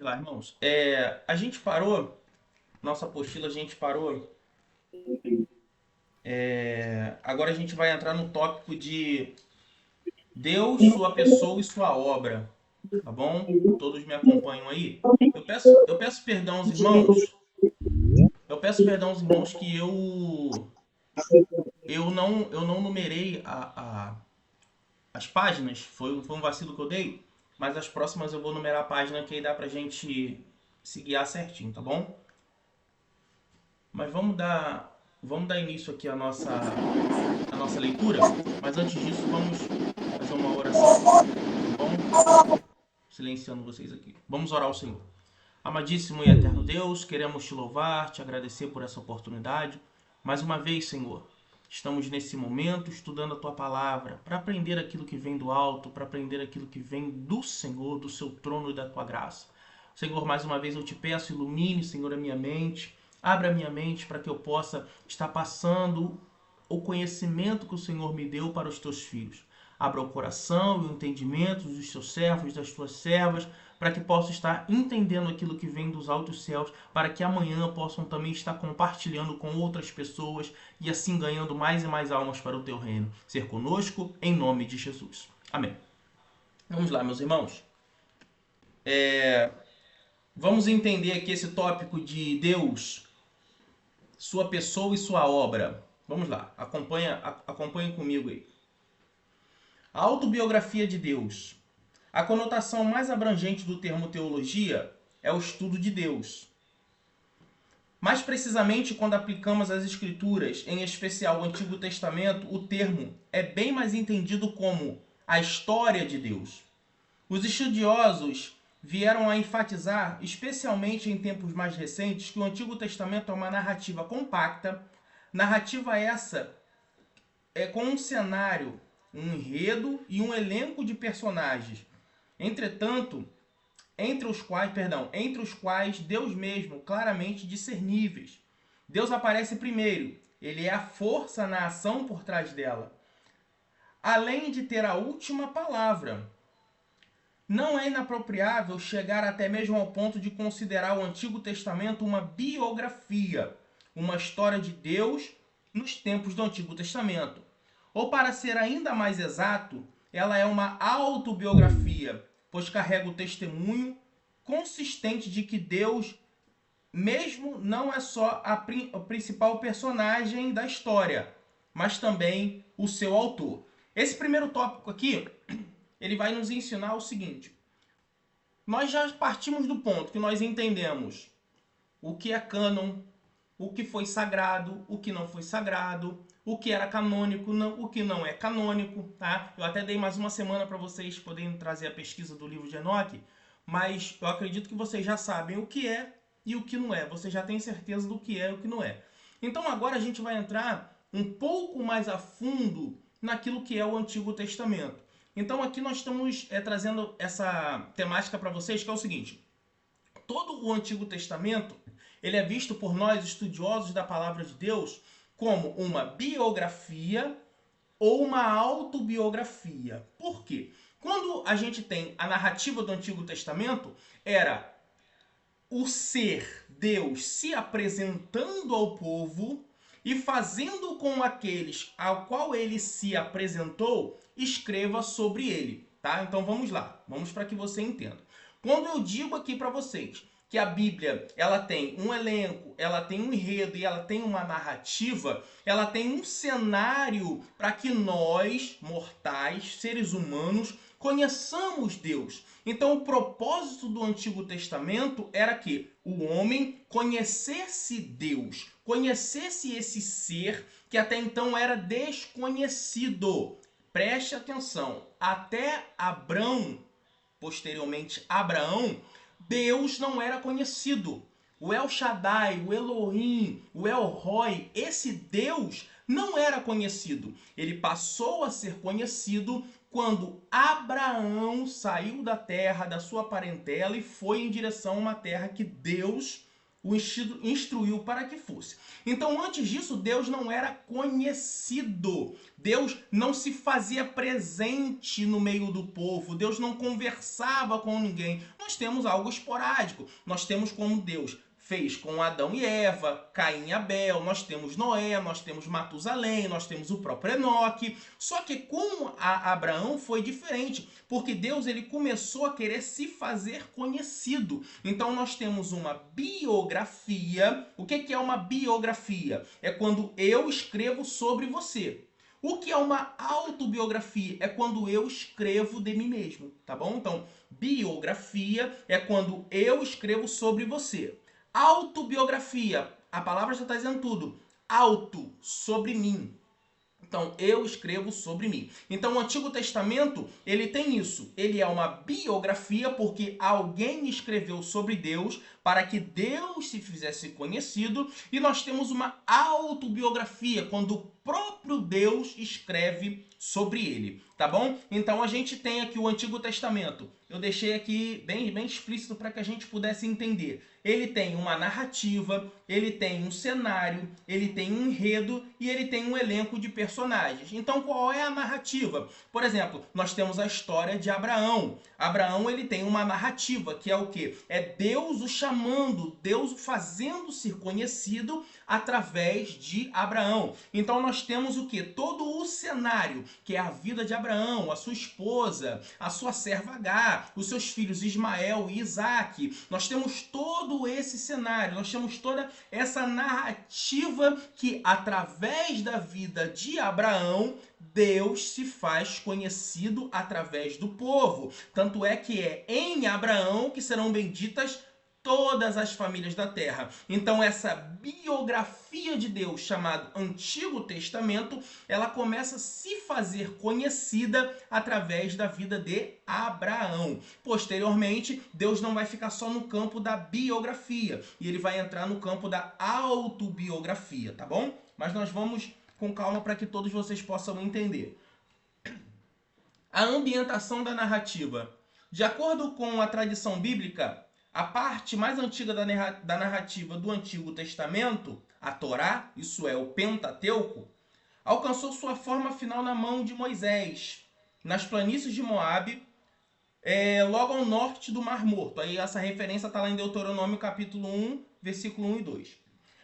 Lá, irmãos. A gente parou, nossa apostila, a gente parou. Agora a gente vai entrar no tópico de Deus, sua pessoa e sua obra. Tá bom? Todos me acompanham aí? Eu peço perdão aos irmãos. Eu peço perdão aos irmãos que eu não numerei as páginas. Foi um vacilo que eu dei. Mas as próximas eu vou numerar a página que aí dá pra gente se guiar certinho, tá bom? Mas vamos dar início aqui à nossa leitura. Mas antes disso, vamos fazer uma oração, tá bom? Silenciando vocês aqui. Vamos orar ao Senhor. Amadíssimo e eterno Deus, queremos te louvar, te agradecer por essa oportunidade. Mais uma vez, Senhor, estamos nesse momento estudando a tua palavra para aprender aquilo que vem do alto, para aprender aquilo que vem do Senhor, do seu trono e da tua graça. Senhor, mais uma vez eu te peço, ilumine, Senhor, a minha mente, abra a minha mente para que eu possa estar passando o conhecimento que o Senhor me deu para os teus filhos. Abra o coração e o entendimento dos teus servos, das tuas servas, para que possam estar entendendo aquilo que vem dos altos céus, para que amanhã possam também estar compartilhando com outras pessoas e assim ganhando mais e mais almas para o teu reino. Ser conosco, em nome de Jesus. Amém. Vamos lá, meus irmãos. Vamos entender aqui esse tópico de Deus, sua pessoa e sua obra. Vamos lá, acompanha comigo aí. A autobiografia de Deus. A conotação mais abrangente do termo teologia é o estudo de Deus. Mais precisamente, quando aplicamos as Escrituras, em especial o Antigo Testamento, o termo é bem mais entendido como a história de Deus. Os estudiosos vieram a enfatizar, especialmente em tempos mais recentes, que o Antigo Testamento é uma narrativa compacta, narrativa essa com um cenário, um enredo e um elenco de personagens. Entretanto, entre os quais Deus mesmo, claramente discerníveis. Deus aparece primeiro, ele é a força na ação por trás dela. Além de ter a última palavra. Não é inapropriável chegar até mesmo ao ponto de considerar o Antigo Testamento uma biografia, uma história de Deus nos tempos do Antigo Testamento. Ou, para ser ainda mais exato, ela é uma autobiografia, pois carrega o testemunho consistente de que Deus mesmo não é só o principal personagem da história, mas também o seu autor. Esse primeiro tópico aqui, ele vai nos ensinar o seguinte. Nós já partimos do ponto que nós entendemos o que é cânon, o que foi sagrado, o que não foi sagrado, o que era canônico, o que não é canônico, tá? Eu até dei mais uma semana para vocês poderem trazer a pesquisa do livro de Enoque, mas eu acredito que vocês já sabem o que é e o que não é. Vocês já têm certeza do que é e o que não é. Então agora a gente vai entrar um pouco mais a fundo naquilo que é o Antigo Testamento. Então aqui nós estamos trazendo essa temática para vocês, que é o seguinte. Todo o Antigo Testamento ele é visto por nós, estudiosos da Palavra de Deus, como uma biografia ou uma autobiografia. Por quê? Quando a gente tem a narrativa do Antigo Testamento, era o ser Deus se apresentando ao povo e fazendo com aqueles ao qual ele se apresentou, escreva sobre ele. Tá? Então vamos lá, vamos para que você entenda. Quando eu digo aqui para vocês que a Bíblia ela tem um elenco, ela tem um enredo e ela tem uma narrativa, ela tem um cenário para que nós, mortais, seres humanos, conheçamos Deus. Então o propósito do Antigo Testamento era que o homem conhecesse Deus, conhecesse esse ser que até então era desconhecido. Preste atenção, até Abrão, posteriormente Abraão, Deus não era conhecido. O El Shaddai, o Elohim, o El Roi, esse Deus não era conhecido. Ele passou a ser conhecido quando Abraão saiu da terra, da sua parentela e foi em direção a uma terra que Deus o instruiu para que fosse. Então, antes disso, Deus não era conhecido. Deus não se fazia presente no meio do povo. Deus não conversava com ninguém. Nós temos algo esporádico. Nós temos como Deus fez com Adão e Eva, Caim e Abel, nós temos Noé, nós temos Matusalém, nós temos o próprio Enoque. Só que com Abraão foi diferente, porque Deus ele começou a querer se fazer conhecido. Então nós temos uma biografia. O que é uma biografia? É quando eu escrevo sobre você. O que é uma autobiografia? É quando eu escrevo de mim mesmo, tá bom? Então, biografia é quando eu escrevo sobre você. Autobiografia, a palavra já está dizendo tudo. Auto, sobre mim. Então, eu escrevo sobre mim. Então, o Antigo Testamento, ele tem isso. Ele é uma biografia porque alguém escreveu sobre Deus para que Deus se fizesse conhecido. E nós temos uma autobiografia, quando o próprio Deus escreve sobre ele. Tá bom? Então, a gente tem aqui o Antigo Testamento. Eu deixei aqui bem explícito para que a gente pudesse entender. Ele tem uma narrativa, ele tem um cenário, ele tem um enredo e ele tem um elenco de personagens. Então, qual é a narrativa? Por exemplo, nós temos a história de Abraão. Abraão ele tem uma narrativa, que é o quê? É Deus o chamando, Deus o fazendo ser conhecido através de Abraão. Então, nós temos o quê? Todo o cenário, que é a vida de Abraão, a sua esposa, a sua serva Agar, os seus filhos Ismael e Isaque. Nós temos todo esse cenário, nós temos toda essa narrativa que, através da vida de Abraão, Deus se faz conhecido através do povo. Tanto é que é em Abraão que serão benditas todas as famílias da terra. Então essa biografia de Deus, chamada Antigo Testamento, ela começa a se fazer conhecida através da vida de Abraão. Posteriormente, Deus não vai ficar só no campo da biografia, e ele vai entrar no campo da autobiografia, tá bom? Mas nós vamos com calma para que todos vocês possam entender. A ambientação da narrativa. De acordo com a tradição bíblica, a parte mais antiga da narrativa do Antigo Testamento, a Torá, isso é, o Pentateuco, alcançou sua forma final na mão de Moisés, nas planícies de Moabe, logo ao norte do Mar Morto. Aí essa referência está lá em Deuteronômio capítulo 1, versículo 1 e 2.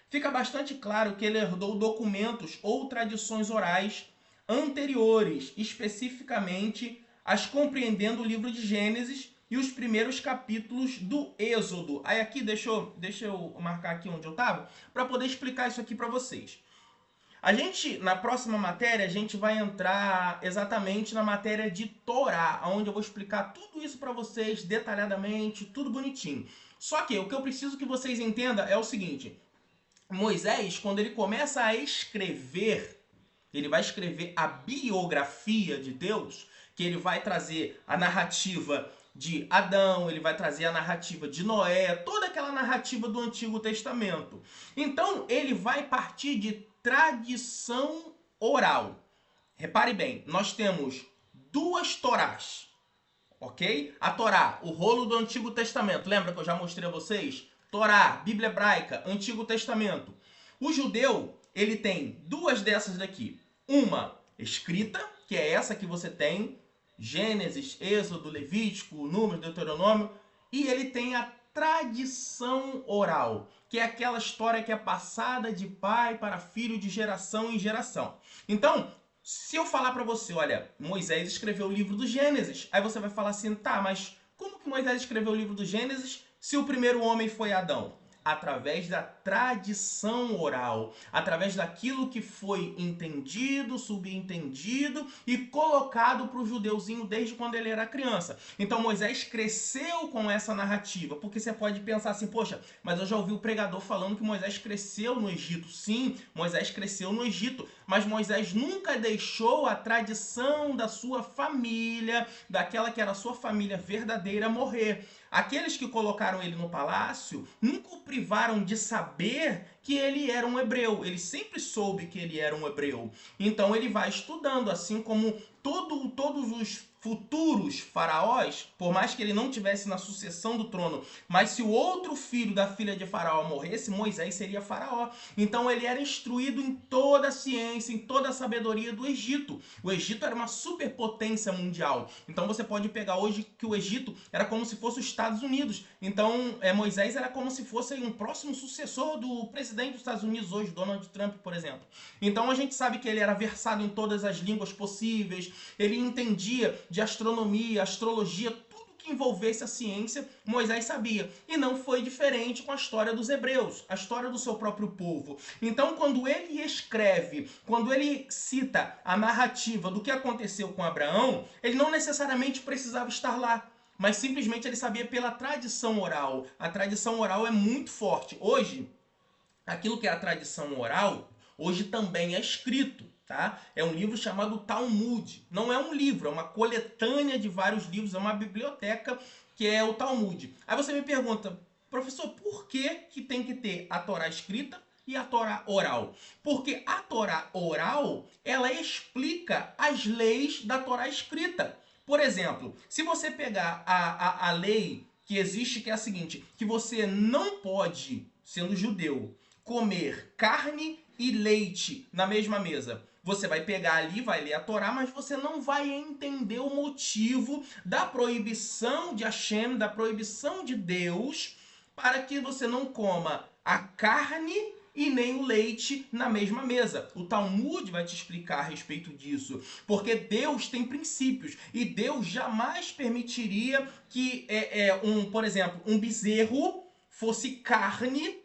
Fica bastante claro que ele herdou documentos ou tradições orais anteriores, especificamente as compreendendo o livro de Gênesis e os primeiros capítulos do Êxodo. Aí aqui, deixa eu marcar aqui onde eu estava, para poder explicar isso aqui para vocês. A gente, na próxima matéria, a gente vai entrar exatamente na matéria de Torá, onde eu vou explicar tudo isso para vocês detalhadamente, tudo bonitinho. Só que o que eu preciso que vocês entendam é o seguinte: Moisés, quando ele começa a escrever, ele vai escrever a biografia de Deus, que ele vai trazer a narrativa de Adão, ele vai trazer a narrativa de Noé, toda aquela narrativa do Antigo Testamento. Então, ele vai partir de tradição oral. Repare bem, nós temos duas Torás, ok? A Torá, o rolo do Antigo Testamento. Lembra que eu já mostrei a vocês? Torá, Bíblia Hebraica, Antigo Testamento. O judeu, ele tem duas dessas daqui. Uma escrita, que é essa que você tem, Gênesis, Êxodo, Levítico, Números, Deuteronômio, e ele tem a tradição oral, que é aquela história que é passada de pai para filho, de geração em geração. Então, se eu falar para você, olha, Moisés escreveu o livro do Gênesis, aí você vai falar assim, tá, mas como que Moisés escreveu o livro do Gênesis se o primeiro homem foi Adão? Através da tradição oral, através daquilo que foi entendido, subentendido e colocado para o judeuzinho desde quando ele era criança. Então Moisés cresceu com essa narrativa, porque você pode pensar assim, poxa, mas eu já ouvi o pregador falando que Moisés cresceu no Egito. Sim, Moisés cresceu no Egito, mas Moisés nunca deixou a tradição da sua família, daquela que era a sua família verdadeira, morrer. Aqueles que colocaram ele no palácio nunca o privaram de saber que ele era um hebreu. Ele sempre soube que ele era um hebreu. Então ele vai estudando, assim como todos os futuros faraós, por mais que ele não tivesse na sucessão do trono, mas se o outro filho da filha de Faraó morresse, Moisés seria Faraó. Então ele era instruído em toda a ciência, em toda a sabedoria do Egito. O Egito era uma superpotência mundial. Então você pode pegar hoje que o Egito era como se fosse os Estados Unidos. Então Moisés era como se fosse um próximo sucessor do presidente dos Estados Unidos hoje, Donald Trump, por exemplo. Então a gente sabe que ele era versado em todas as línguas possíveis, ele entendia de astronomia, astrologia, tudo que envolvesse a ciência, Moisés sabia. E não foi diferente com a história dos hebreus, a história do seu próprio povo. Então, quando ele escreve, quando ele cita a narrativa do que aconteceu com Abraão, ele não necessariamente precisava estar lá, mas simplesmente ele sabia pela tradição oral. A tradição oral é muito forte. Hoje, aquilo que é a tradição oral, hoje também é escrito. Tá? É um livro chamado Talmud. Não é um livro, é uma coletânea de vários livros, é uma biblioteca que é o Talmud. Aí você me pergunta, professor, por que tem que ter a Torá escrita e a Torá oral? Porque a Torá oral, ela explica as leis da Torá escrita. Por exemplo, se você pegar a lei que existe, que é a seguinte, que você não pode, sendo judeu, comer carne e leite na mesma mesa. Você vai pegar ali, vai ler a Torá, mas você não vai entender o motivo da proibição de Hashem, da proibição de Deus, para que você não coma a carne e nem o leite na mesma mesa. O Talmud vai te explicar a respeito disso, porque Deus tem princípios e Deus jamais permitiria que, por exemplo, um bezerro fosse carne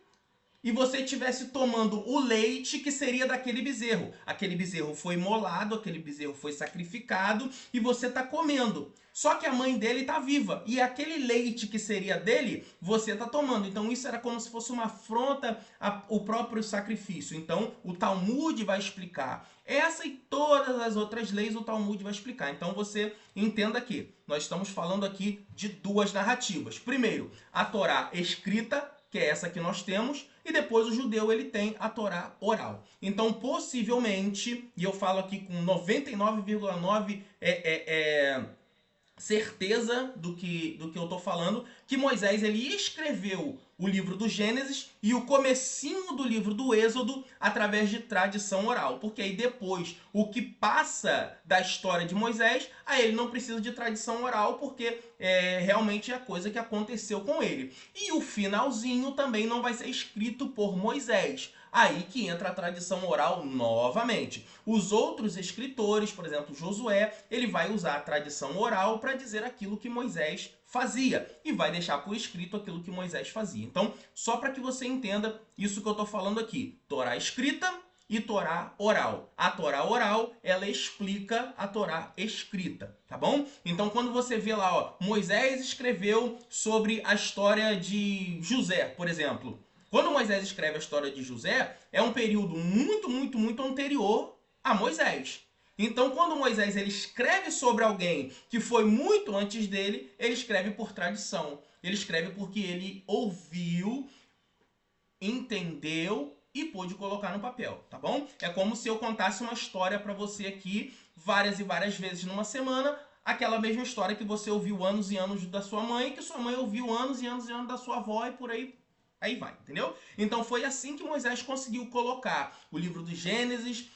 e você estivesse tomando o leite que seria daquele bezerro. Aquele bezerro foi imolado, aquele bezerro foi sacrificado e você está comendo. Só que a mãe dele está viva e aquele leite que seria dele, você está tomando. Então isso era como se fosse uma afronta ao próprio sacrifício. Então o Talmud vai explicar. Essa e todas as outras leis o Talmud vai explicar. Então você entenda que nós estamos falando aqui de duas narrativas. Primeiro, a Torá escrita, que é essa que nós temos, e depois o judeu ele tem a Torá oral. Então, possivelmente, e eu falo aqui com 99,9 certeza do que eu estou falando, que Moisés ele escreveu o livro do Gênesis e o comecinho do livro do Êxodo através de tradição oral. Porque aí depois, o que passa da história de Moisés, aí ele não precisa de tradição oral, porque realmente é a coisa que aconteceu com ele. E o finalzinho também não vai ser escrito por Moisés. Aí que entra a tradição oral novamente. Os outros escritores, por exemplo, Josué, ele vai usar a tradição oral para dizer aquilo que Moisés fazia e vai deixar por escrito aquilo que Moisés fazia. Então, só para que você entenda isso que eu estou falando aqui, Torá escrita e Torá oral. A Torá oral, ela explica a Torá escrita, tá bom? Então, quando você vê lá, ó, Moisés escreveu sobre a história de José, por exemplo. Quando Moisés escreve a história de José, é um período muito, muito, muito anterior a Moisés. Então, quando Moisés ele escreve sobre alguém que foi muito antes dele, ele escreve por tradição. Ele escreve porque ele ouviu, entendeu e pôde colocar no papel, tá bom? É como se eu contasse uma história para você aqui várias e várias vezes numa semana, aquela mesma história que você ouviu anos e anos da sua mãe, que sua mãe ouviu anos e anos e anos da sua avó e por aí vai, entendeu? Então foi assim que Moisés conseguiu colocar o livro do Gênesis,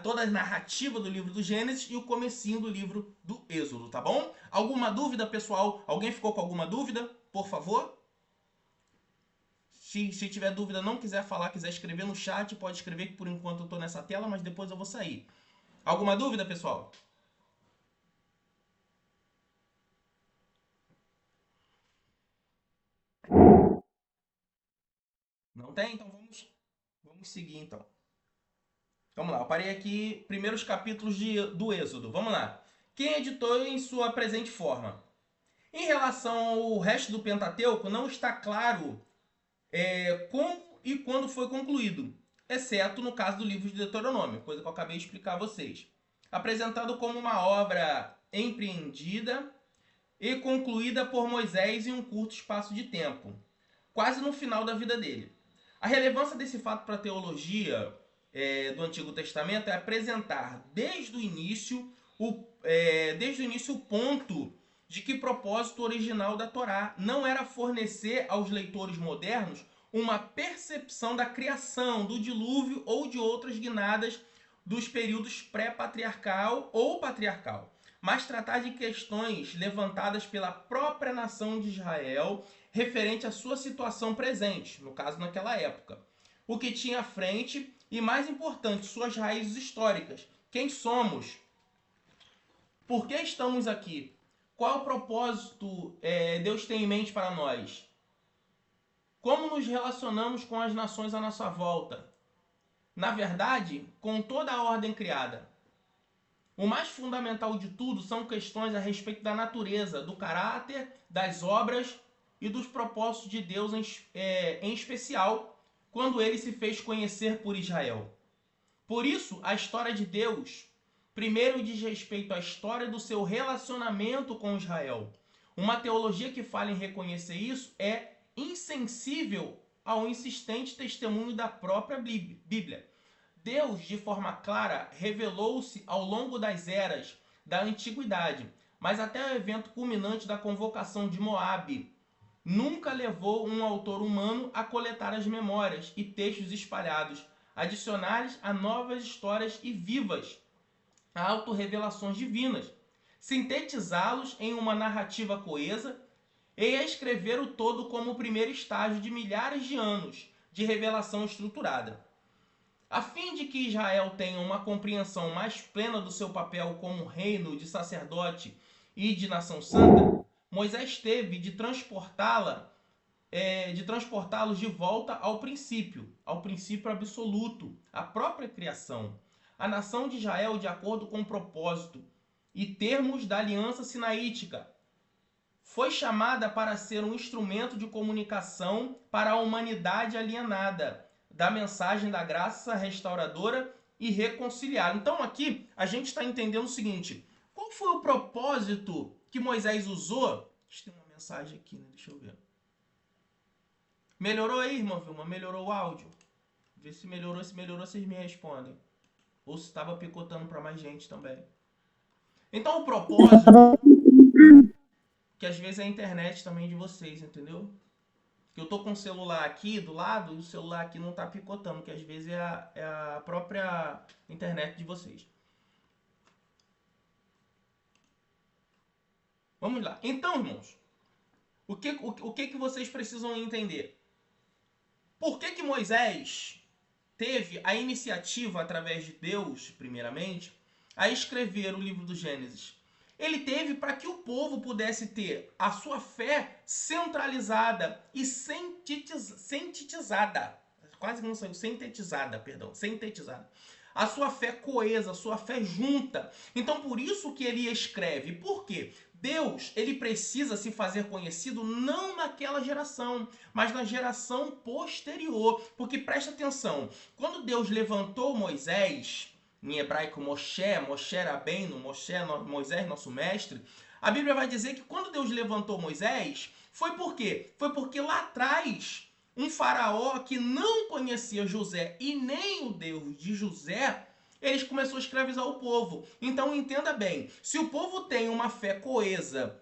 toda a narrativa do livro do Gênesis e o comecinho do livro do Êxodo, tá bom? Alguma dúvida, pessoal? Alguém ficou com alguma dúvida? Por favor? Se tiver dúvida, não quiser falar, quiser escrever no chat, pode escrever que por enquanto eu tô nessa tela, mas depois eu vou sair. Alguma dúvida, pessoal? Não tem? Então vamos seguir então. Vamos lá, eu parei aqui, primeiros capítulos do Êxodo. Vamos lá. Quem editou em sua presente forma? Em relação ao resto do Pentateuco, não está claro como e quando foi concluído, exceto no caso do livro de Deuteronômio, coisa que eu acabei de explicar a vocês. Apresentado como uma obra empreendida e concluída por Moisés em um curto espaço de tempo, quase no final da vida dele. A relevância desse fato para a teologia do Antigo Testamento é apresentar desde o início desde o início o ponto de que propósito original da Torá não era fornecer aos leitores modernos uma percepção da criação, do dilúvio ou de outras guinadas dos períodos pré-patriarcal ou patriarcal, mas tratar de questões levantadas pela própria nação de Israel referente à sua situação presente, no caso naquela época, o que tinha à frente e, mais importante, suas raízes históricas. Quem somos? Por que estamos aqui? Qual o propósito Deus tem em mente para nós? Como nos relacionamos com as nações à nossa volta? Na verdade, com toda a ordem criada. O mais fundamental de tudo são questões a respeito da natureza, do caráter, das obras e dos propósitos de Deus em especial, quando ele se fez conhecer por Israel. Por isso, a história de Deus primeiro diz respeito à história do seu relacionamento com Israel. Uma teologia que fala em reconhecer isso é insensível ao insistente testemunho da própria Bíblia. Deus, de forma clara, revelou-se ao longo das eras da antiguidade, mas até o evento culminante da convocação de Moabe, nunca levou um autor humano a coletar as memórias e textos espalhados, adicionais a novas histórias e vivas, a autorrevelações divinas, sintetizá-los em uma narrativa coesa e a escrever o todo como o primeiro estágio de milhares de anos de revelação estruturada. A fim de que Israel tenha uma compreensão mais plena do seu papel como reino de sacerdote e de nação santa, Moisés teve de transportá-los de volta ao princípio absoluto, à própria criação. A nação de Israel, de acordo com o propósito e termos da aliança sinaítica, foi chamada para ser um instrumento de comunicação para a humanidade alienada da mensagem da graça restauradora e reconciliar. Então aqui a gente está entendendo o seguinte: qual foi o propósito que Moisés usou? Tem uma mensagem aqui, né? Deixa eu ver. Melhorou aí, irmã Vilma? Melhorou o áudio? Vê se melhorou, vocês me respondem. Ou se estava picotando para mais gente também. Então o propósito, que às vezes é a internet também de vocês, entendeu? Que eu tô com o celular aqui do lado e o celular aqui não tá picotando, que às vezes é a própria internet de vocês. Vamos lá. Então, irmãos, o que vocês precisam entender? Por que Moisés teve a iniciativa, através de Deus, primeiramente, a escrever o livro do Gênesis? Ele teve para que o povo pudesse ter a sua fé centralizada e sintetizada. Quase que não saiu. Sintetizada. A sua fé coesa, a sua fé junta. Então, por isso que ele escreve. Por quê? Deus, ele precisa se fazer conhecido não naquela geração, mas na geração posterior. Porque presta atenção, quando Deus levantou Moisés, em hebraico Moshe Rabbeinu, Moisés, nosso mestre, a Bíblia vai dizer que quando Deus levantou Moisés, foi por quê? Foi porque lá atrás, um faraó que não conhecia José e nem o Deus de José, eles começaram a escravizar o povo. Então entenda bem, se o povo tem uma fé coesa,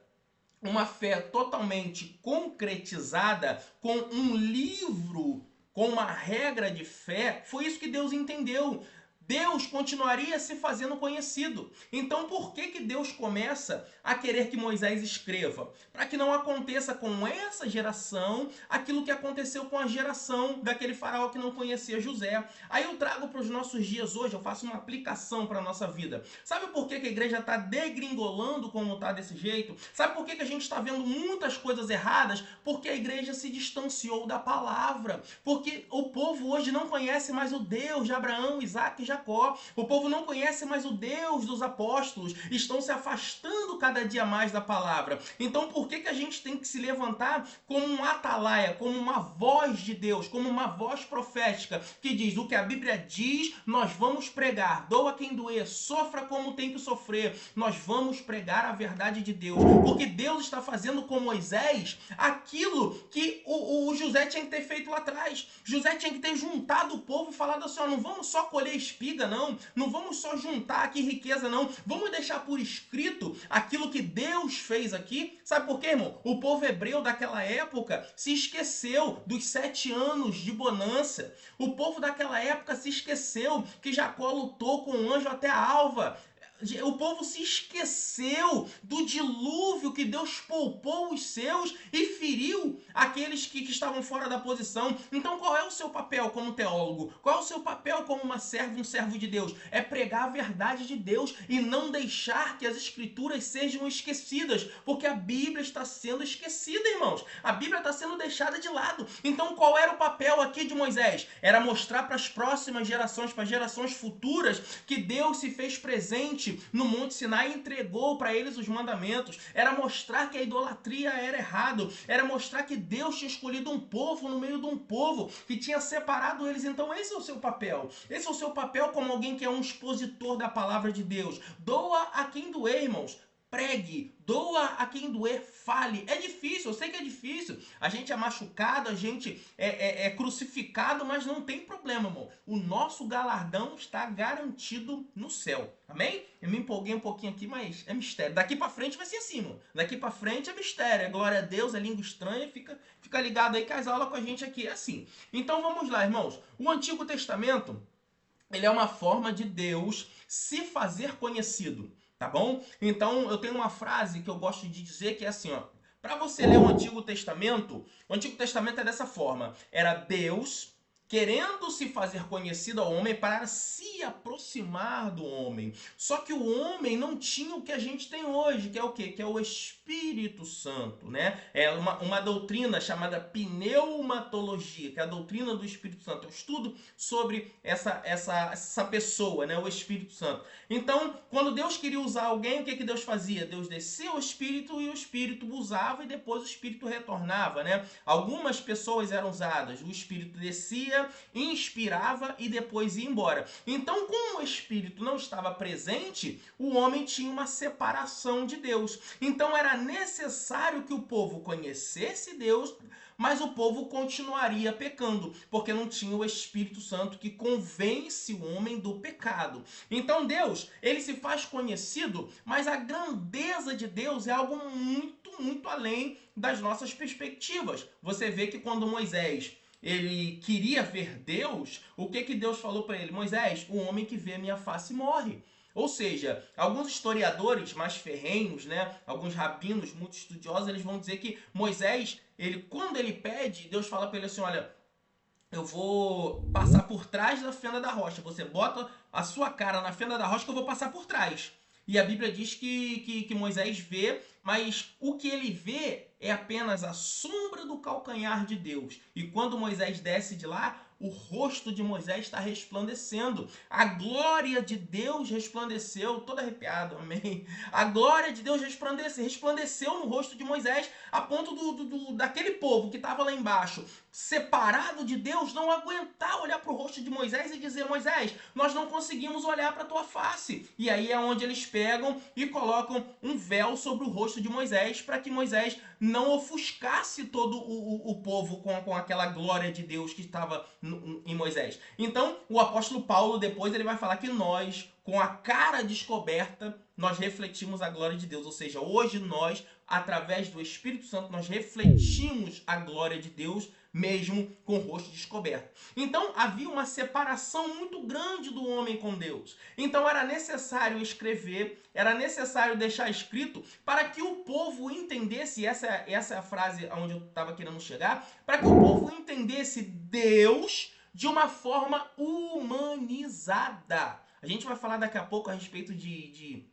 uma fé totalmente concretizada, com um livro, com uma regra de fé, foi isso que Deus entendeu. Deus continuaria se fazendo conhecido. Então por que Deus começa a querer que Moisés escreva? Para que não aconteça com essa geração aquilo que aconteceu com a geração daquele faraó que não conhecia José. Aí eu trago para os nossos dias hoje, eu faço uma aplicação para a nossa vida. Sabe por que a igreja está degringolando como está desse jeito? Sabe por que a gente está vendo muitas coisas erradas? Porque a igreja se distanciou da palavra. Porque o povo hoje não conhece mais o Deus de Abraão, Isaac e Jacó. O povo não conhece mais o Deus dos apóstolos. Estão se afastando cada dia mais da palavra. Então por que a gente tem que se levantar como um atalaia, como uma voz de Deus, como uma voz profética que diz: o que a Bíblia diz, nós vamos pregar. Doa quem doer, sofra como tem que sofrer. Nós vamos pregar a verdade de Deus. Porque Deus está fazendo com Moisés aquilo que o José tinha que ter feito lá atrás. José tinha que ter juntado o povo e falado assim: ó, não vamos só colher espigas, espiga, não. Não vamos só juntar aqui riqueza, não. Vamos deixar por escrito aquilo que Deus fez aqui. Sabe por quê, irmão? O povo hebreu daquela época se esqueceu dos 7 anos de bonança. O povo daquela época se esqueceu que Jacó lutou com o anjo até a alva. O povo se esqueceu do dilúvio que Deus poupou os seus e feriu aqueles que estavam fora da posição. Então qual é o seu papel como teólogo? Qual é o seu papel como um servo de Deus? É pregar a verdade de Deus e não deixar que as escrituras sejam esquecidas, porque a Bíblia está sendo esquecida, irmãos. A Bíblia está sendo deixada de lado. Então qual era o papel aqui de Moisés? Era mostrar para as próximas gerações, para gerações futuras, que Deus se fez presente no Monte Sinai e entregou para eles os mandamentos. Era mostrar que a idolatria era errado. Era mostrar que Deus tinha escolhido um povo no meio de um povo, que tinha separado eles. Então esse é o seu papel. Esse é o seu papel como alguém que é um expositor da palavra de Deus. Doa a quem doer, irmãos. Pregue, doa a quem doer, fale. É difícil, eu sei que é difícil. A gente é machucado, a gente é crucificado, mas não tem problema, irmão. O nosso galardão está garantido no céu. Amém? Eu me empolguei um pouquinho aqui, mas é mistério. Daqui pra frente vai ser assim, irmão. Daqui pra frente é mistério. É glória a Deus, é língua estranha. Fica ligado aí que as aulas com a gente aqui é assim. Então vamos lá, irmãos. O Antigo Testamento, ele é uma forma de Deus se fazer conhecido. Tá bom? Então, eu tenho uma frase que eu gosto de dizer que é assim, ó. Para você ler o Antigo Testamento é dessa forma. Era Deus querendo se fazer conhecido ao homem para se aproximar do homem. Só que o homem não tinha o que a gente tem hoje, que é o quê? Que é o Espírito Santo, né? É uma doutrina chamada pneumatologia, que é a doutrina do Espírito Santo. Eu estudo sobre essa pessoa, né? O Espírito Santo. Então, quando Deus queria usar alguém, o que Deus fazia? Deus descia o Espírito e o Espírito usava e depois o Espírito retornava, né? Algumas pessoas eram usadas, o Espírito descia, inspirava e depois ia embora. Então, como o Espírito não estava presente, o homem tinha uma separação de Deus. Então, era necessário que o povo conhecesse Deus, mas o povo continuaria pecando, porque não tinha o Espírito Santo que convence o homem do pecado. Então Deus, ele se faz conhecido, mas a grandeza de Deus é algo muito, muito além das nossas perspectivas. Você vê que quando Moisés ele queria ver Deus, o que Deus falou para ele? Moisés, o homem que vê a minha face morre. Ou seja, alguns historiadores mais ferrenhos, né, alguns rabinos muito estudiosos, eles vão dizer que Moisés, quando ele pede, Deus fala para ele assim, olha, eu vou passar por trás da fenda da rocha. Você bota a sua cara na fenda da rocha que eu vou passar por trás. E a Bíblia diz que Moisés vê, mas o que ele vê é apenas a sombra do calcanhar de Deus. E quando Moisés desce de lá, o rosto de Moisés está resplandecendo. A glória de Deus resplandeceu, todo arrepiado, amém. A glória de Deus resplandeceu no rosto de Moisés, a ponto daquele povo que estava lá embaixo, separado de Deus, não aguentar olhar para o rosto de Moisés e dizer, Moisés, nós não conseguimos olhar para a tua face. E aí é onde eles pegam e colocam um véu sobre o rosto de Moisés, para que Moisés não ofuscasse todo o povo com aquela glória de Deus que estava em Moisés. Então, o apóstolo Paulo, depois, ele vai falar que nós, com a cara descoberta, nós refletimos a glória de Deus. Ou seja, hoje nós, através do Espírito Santo, nós refletimos a glória de Deus, mesmo com o rosto descoberto. Então, havia uma separação muito grande do homem com Deus. Então, era necessário escrever, era necessário deixar escrito para que o povo entendesse, essa é a frase onde eu estava querendo chegar, para que o povo entendesse Deus de uma forma humanizada. A gente vai falar daqui a pouco a respeito de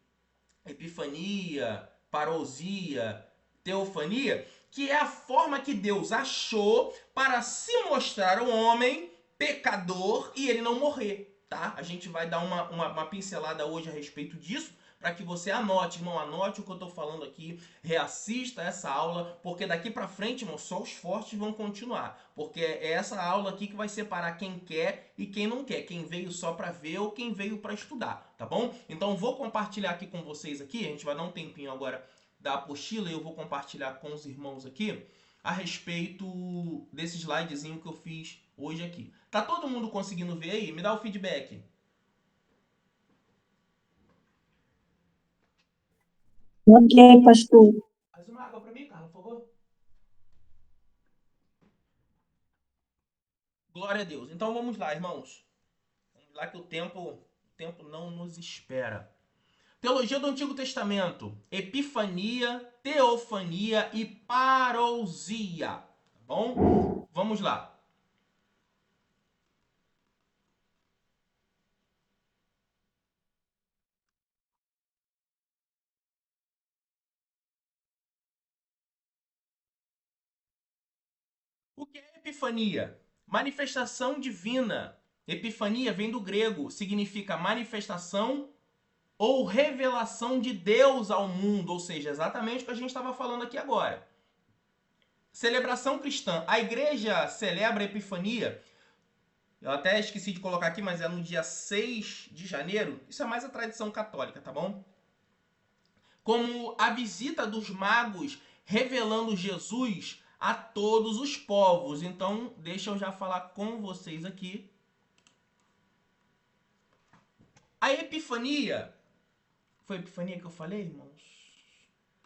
epifania, parousia, teofania, que é a forma que Deus achou para se mostrar ao homem pecador e ele não morrer, tá? A gente vai dar uma pincelada hoje a respeito disso, para que você anote, irmão, anote o que eu estou falando aqui, reassista essa aula, porque daqui para frente, irmão, só os fortes vão continuar, porque é essa aula aqui que vai separar quem quer e quem não quer, quem veio só para ver ou quem veio para estudar, tá bom? Então vou compartilhar aqui com vocês aqui, a gente vai dar um tempinho agora da apostila e eu vou compartilhar com os irmãos aqui a respeito desse slidezinho que eu fiz hoje aqui. Tá todo mundo conseguindo ver aí? Me dá o feedback. Ok, pastor. Faz uma água para mim, Carla, por favor. Glória a Deus. Então vamos lá, irmãos. Vamos lá que o tempo não nos espera. Teologia do Antigo Testamento: epifania, teofania e parousia. Tá bom? Vamos lá. O que é epifania? Manifestação divina. Epifania vem do grego, significa manifestação ou revelação de Deus ao mundo, ou seja, exatamente o que a gente estava falando aqui agora. Celebração cristã. A igreja celebra a Epifania. Eu até esqueci de colocar aqui, mas é no dia 6 de janeiro. Isso é mais a tradição católica, tá bom? Como a visita dos magos revelando Jesus a todos os povos. Então, deixa eu já falar com vocês aqui. A Epifania. Foi Epifania que eu falei, irmãos?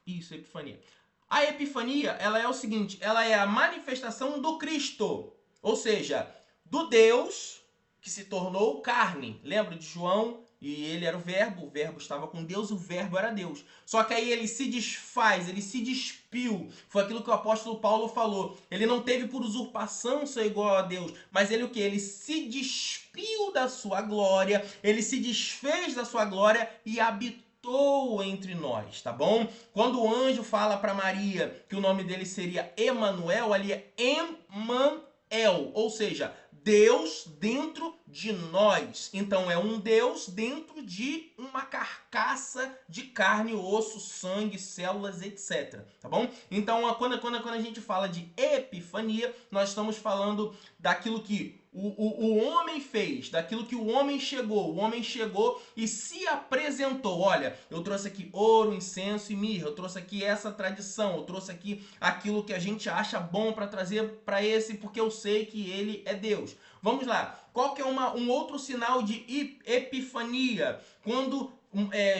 Isso, Epifania. A Epifania, ela é o seguinte, ela é a manifestação do Cristo, ou seja, do Deus que se tornou carne. Lembra de João? E ele era o verbo estava com Deus, o verbo era Deus. Só que aí ele se desfaz, ele se despiu. Foi aquilo que o apóstolo Paulo falou. Ele não teve por usurpação ser igual a Deus, mas ele o que? Ele se despiu da sua glória, ele se desfez da sua glória e habitou entre nós, tá bom? Quando o anjo fala para Maria que o nome dele seria Emanuel, ali é Emmanuel, ou seja, Deus dentro de nós. Então é um Deus dentro de uma carcaça de carne, osso, sangue, células, etc. Tá bom? Então quando a gente fala de epifania, nós estamos falando daquilo que o homem fez, daquilo que o homem chegou. O homem chegou e se apresentou. Olha, eu trouxe aqui ouro, incenso e mirra. Eu trouxe aqui essa tradição. Eu trouxe aqui aquilo que a gente acha bom para trazer para esse, porque eu sei que ele é Deus. Vamos lá. Qual que é um outro sinal de epifania? Quando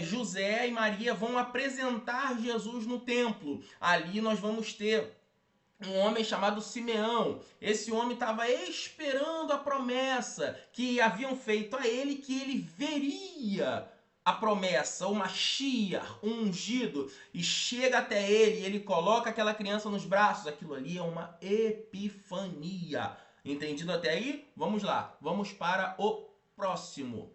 José e Maria vão apresentar Jesus no templo. Ali nós vamos ter um homem chamado Simeão. Esse homem estava esperando a promessa que haviam feito a ele, que ele veria a promessa, o Mashiach, o ungido, e chega até ele e ele coloca aquela criança nos braços. Aquilo ali é uma epifania. Entendido até aí? Vamos lá, vamos para o próximo.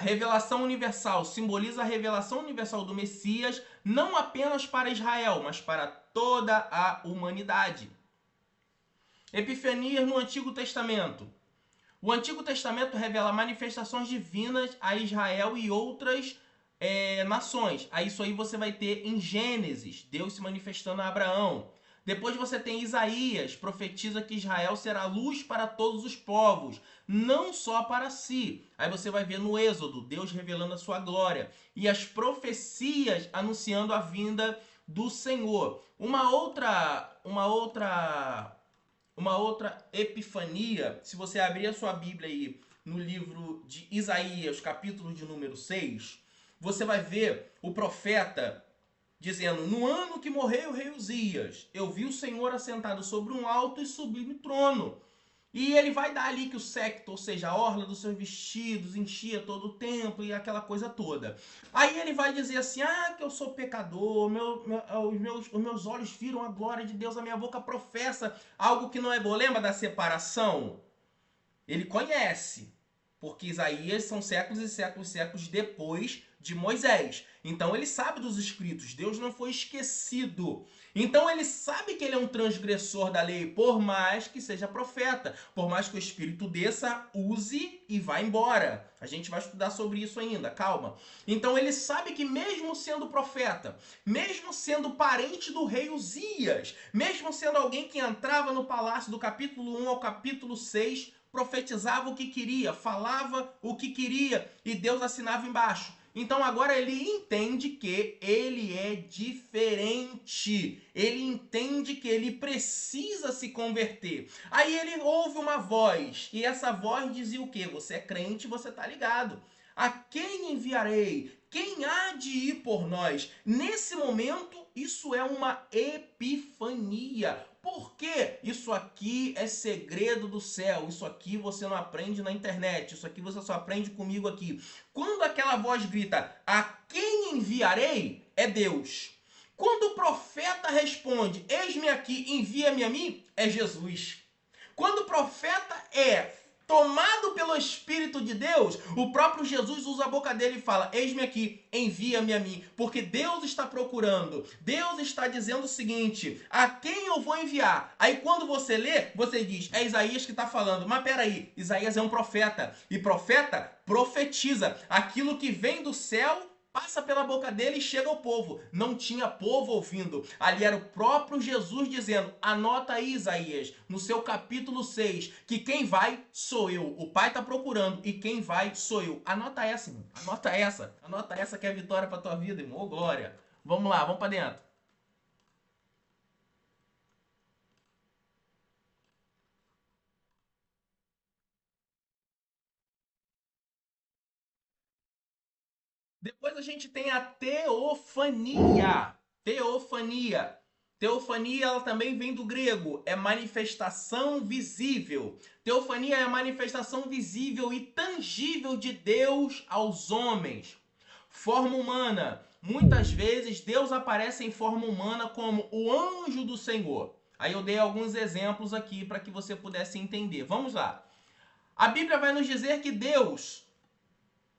Revelação universal simboliza a revelação universal do Messias, não apenas para Israel, mas para toda a humanidade. Epifanias no Antigo Testamento. O Antigo Testamento revela manifestações divinas a Israel e outras nações. Isso aí você vai ter em Gênesis, Deus se manifestando a Abraão. Depois você tem Isaías, profetiza que Israel será luz para todos os povos, não só para si. Aí você vai ver no Êxodo, Deus revelando a sua glória. E as profecias anunciando a vinda do Senhor. Uma outra epifania, se você abrir a sua Bíblia aí no livro de Isaías, capítulo de número 6, você vai ver o profeta dizendo: no ano que morreu o rei Uzias, eu vi o Senhor assentado sobre um alto e sublime trono. E ele vai dar ali que o séquito, ou seja, a orla dos seus vestidos, enchia todo o templo e aquela coisa toda. Aí ele vai dizer assim: que eu sou pecador, os meus olhos viram a glória de Deus, a minha boca professa algo que não é bom. Lembra da separação? Ele conhece, porque Isaías são séculos e séculos e séculos depois de Moisés. Então ele sabe dos escritos, Deus não foi esquecido. Então ele sabe que ele é um transgressor da lei, por mais que seja profeta, por mais que o Espírito desça, use e vá embora. A gente vai estudar sobre isso ainda, calma. Então ele sabe que mesmo sendo profeta, mesmo sendo parente do rei Uzias, mesmo sendo alguém que entrava no palácio do capítulo 1 ao capítulo 6, profetizava o que queria, falava o que queria e Deus assinava embaixo. Então agora ele entende que ele é diferente. Ele entende que ele precisa se converter. Aí ele ouve uma voz, e essa voz dizia o quê? Você é crente, você tá ligado. A quem enviarei? Quem há de ir por nós? Nesse momento, isso é uma epifania. Por quê? Isso aqui é segredo do céu. Isso aqui você não aprende na internet. Isso aqui você só aprende comigo aqui. Quando aquela voz grita, a quem enviarei? É Deus. Quando o profeta responde, eis-me aqui, envia-me a mim, é Jesus. Quando o profeta é tomado pelo Espírito de Deus, o próprio Jesus usa a boca dele e fala, eis-me aqui, envia-me a mim. Porque Deus está procurando, Deus está dizendo o seguinte, a quem eu vou enviar? Aí quando você lê, você diz, é Isaías que está falando. Mas peraí, Isaías é um profeta, e profeta profetiza. Aquilo que vem do céu passa pela boca dele e chega ao povo. Não tinha povo ouvindo. Ali era o próprio Jesus dizendo, anota aí, Isaías, no seu capítulo 6, que quem vai sou eu. O Pai está procurando e quem vai sou eu. Anota essa, irmão. Anota essa. Anota essa que é a vitória para tua vida, irmão. Ô, glória. Vamos lá, vamos para dentro. Depois a gente tem a teofania. Teofania. Teofania ela também vem do grego, é manifestação visível. Teofania é a manifestação visível e tangível de Deus aos homens. Forma humana. Muitas vezes Deus aparece em forma humana como o anjo do Senhor. Aí eu dei alguns exemplos aqui para que você pudesse entender. Vamos lá. A Bíblia vai nos dizer que Deus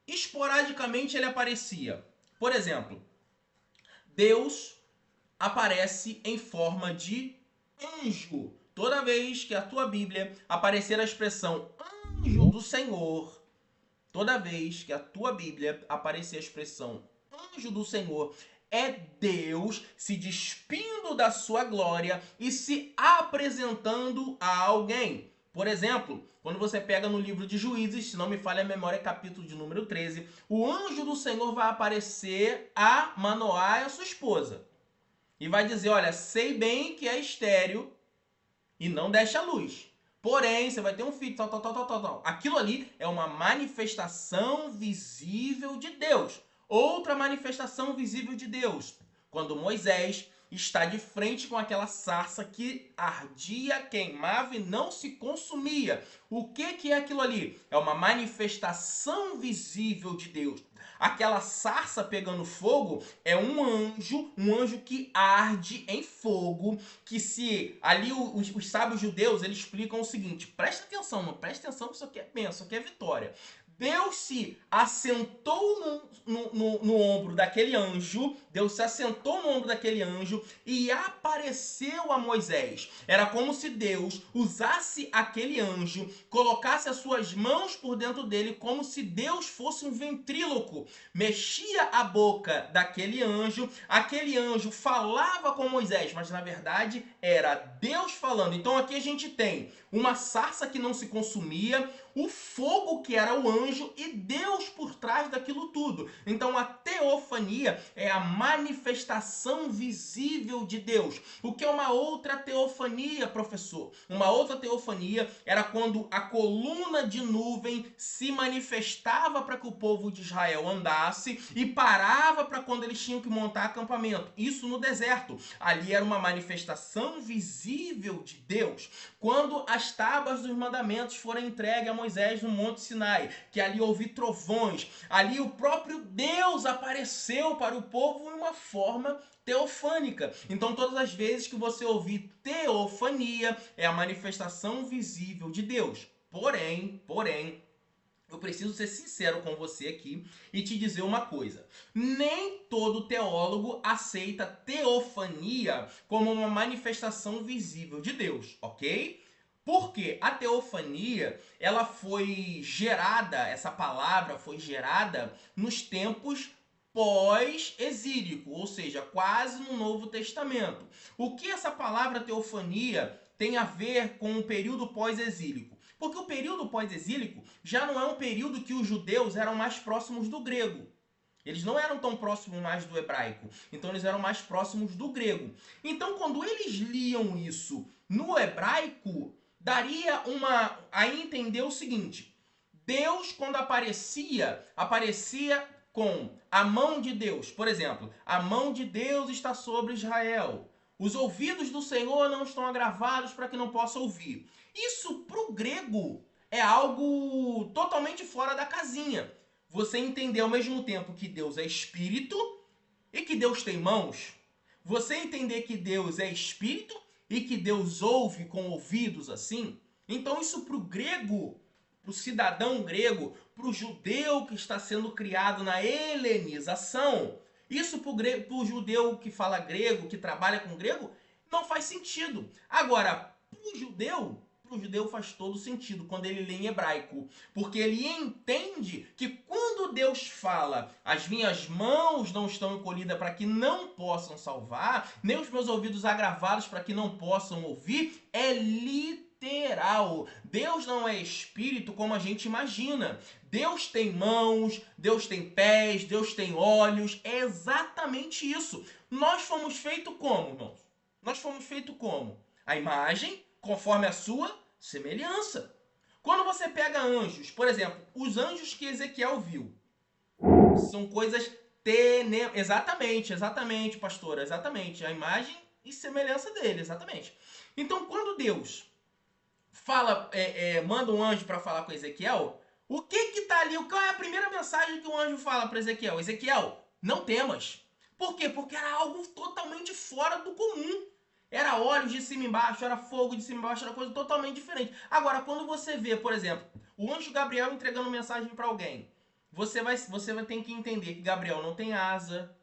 esporadicamente ele aparecia. Por exemplo, Deus aparece em forma de anjo. Toda vez que a tua Bíblia aparecer a expressão anjo do Senhor, toda vez que a tua Bíblia aparecer a expressão anjo do Senhor, é Deus se despindo da sua glória e se apresentando a alguém. Por exemplo, quando você pega no livro de Juízes, se não me falha a memória, capítulo de número 13, o anjo do Senhor vai aparecer a Manoá e a sua esposa. E vai dizer, olha, sei bem que é estéril e não deixa a luz. Porém, você vai ter um filho, tal, tal, tal, tal, tal, tal. Aquilo ali é uma manifestação visível de Deus. Outra manifestação visível de Deus. Quando Moisés está de frente com aquela sarça que ardia, queimava e não se consumia. O que é aquilo ali? É uma manifestação visível de Deus. Aquela sarça pegando fogo é um anjo que arde em fogo, que se ali os sábios judeus, eles explicam o seguinte, presta atenção, mano, presta atenção que isso aqui é bênção, isso aqui é vitória. Deus se assentou no ombro daquele anjo, Deus se assentou no ombro daquele anjo e apareceu a Moisés. Era como se Deus usasse aquele anjo, colocasse as suas mãos por dentro dele, como se Deus fosse um ventríloco. Mexia a boca daquele anjo, aquele anjo falava com Moisés, mas na verdade era Deus falando. Então aqui a gente tem uma sarça que não se consumia, o fogo que era o anjo e Deus por trás daquilo tudo. Então a teofania é a manifestação visível de Deus. O que é uma outra teofania, professor? Uma outra teofania era quando a coluna de nuvem se manifestava para que o povo de Israel andasse e parava para quando eles tinham que montar acampamento. Isso no deserto. Ali era uma manifestação visível de Deus. Quando as tábuas dos mandamentos foram entregues a Moisés no Monte Sinai, que ali houve trovões, ali o próprio Deus apareceu para o povo em uma forma teofânica. Então todas as vezes que você ouvir teofania, é a manifestação visível de Deus. Porém, eu preciso ser sincero com você aqui e te dizer uma coisa. Nem todo teólogo aceita teofania como uma manifestação visível de Deus, ok? Porque a teofania, ela foi gerada, essa palavra foi gerada nos tempos pós-exílico, ou seja, quase no Novo Testamento. O que essa palavra teofania tem a ver com o período pós-exílico? Porque o período pós-exílico já não é um período que os judeus eram mais próximos do grego. Eles não eram tão próximos mais do hebraico, então eles eram mais próximos do grego. Então, quando eles liam isso no hebraico, daria a entender o seguinte: Deus, quando aparecia com a mão de Deus. Por exemplo, a mão de Deus está sobre Israel. Os ouvidos do Senhor não estão agravados para que não possa ouvir. Isso para o grego é algo totalmente fora da casinha. Você entender ao mesmo tempo que Deus é espírito e que Deus tem mãos. Você entender que Deus é espírito e que Deus ouve com ouvidos assim. Então isso para o grego, para o cidadão grego, para o judeu que está sendo criado na helenização, isso para o judeu que fala grego, que trabalha com grego, não faz sentido. Agora, para o judeu faz todo sentido quando ele lê em hebraico, porque ele entende que quando Deus fala, as minhas mãos não estão encolhidas para que não possam salvar, nem os meus ouvidos agravados para que não possam ouvir, é literal. Deus não é espírito como a gente imagina. Deus tem mãos, Deus tem pés, Deus tem olhos. É exatamente isso. Nós fomos feitos como, irmãos? Nós fomos feitos como? A imagem, conforme a sua semelhança. Quando você pega anjos, por exemplo, os anjos que Ezequiel viu, são coisas exatamente, pastora, exatamente. A imagem e semelhança dele, exatamente. Então, quando Deus manda um anjo para falar com Ezequiel, o que está ali? Qual é a primeira mensagem que o anjo fala para Ezequiel? Ezequiel, não temas. Por quê? Porque era algo totalmente fora do comum. Era olhos de cima e embaixo, era fogo de cima e embaixo, era coisa totalmente diferente. Agora, quando você vê, por exemplo, o anjo Gabriel entregando mensagem para alguém, você vai ter que entender que Gabriel não tem asa,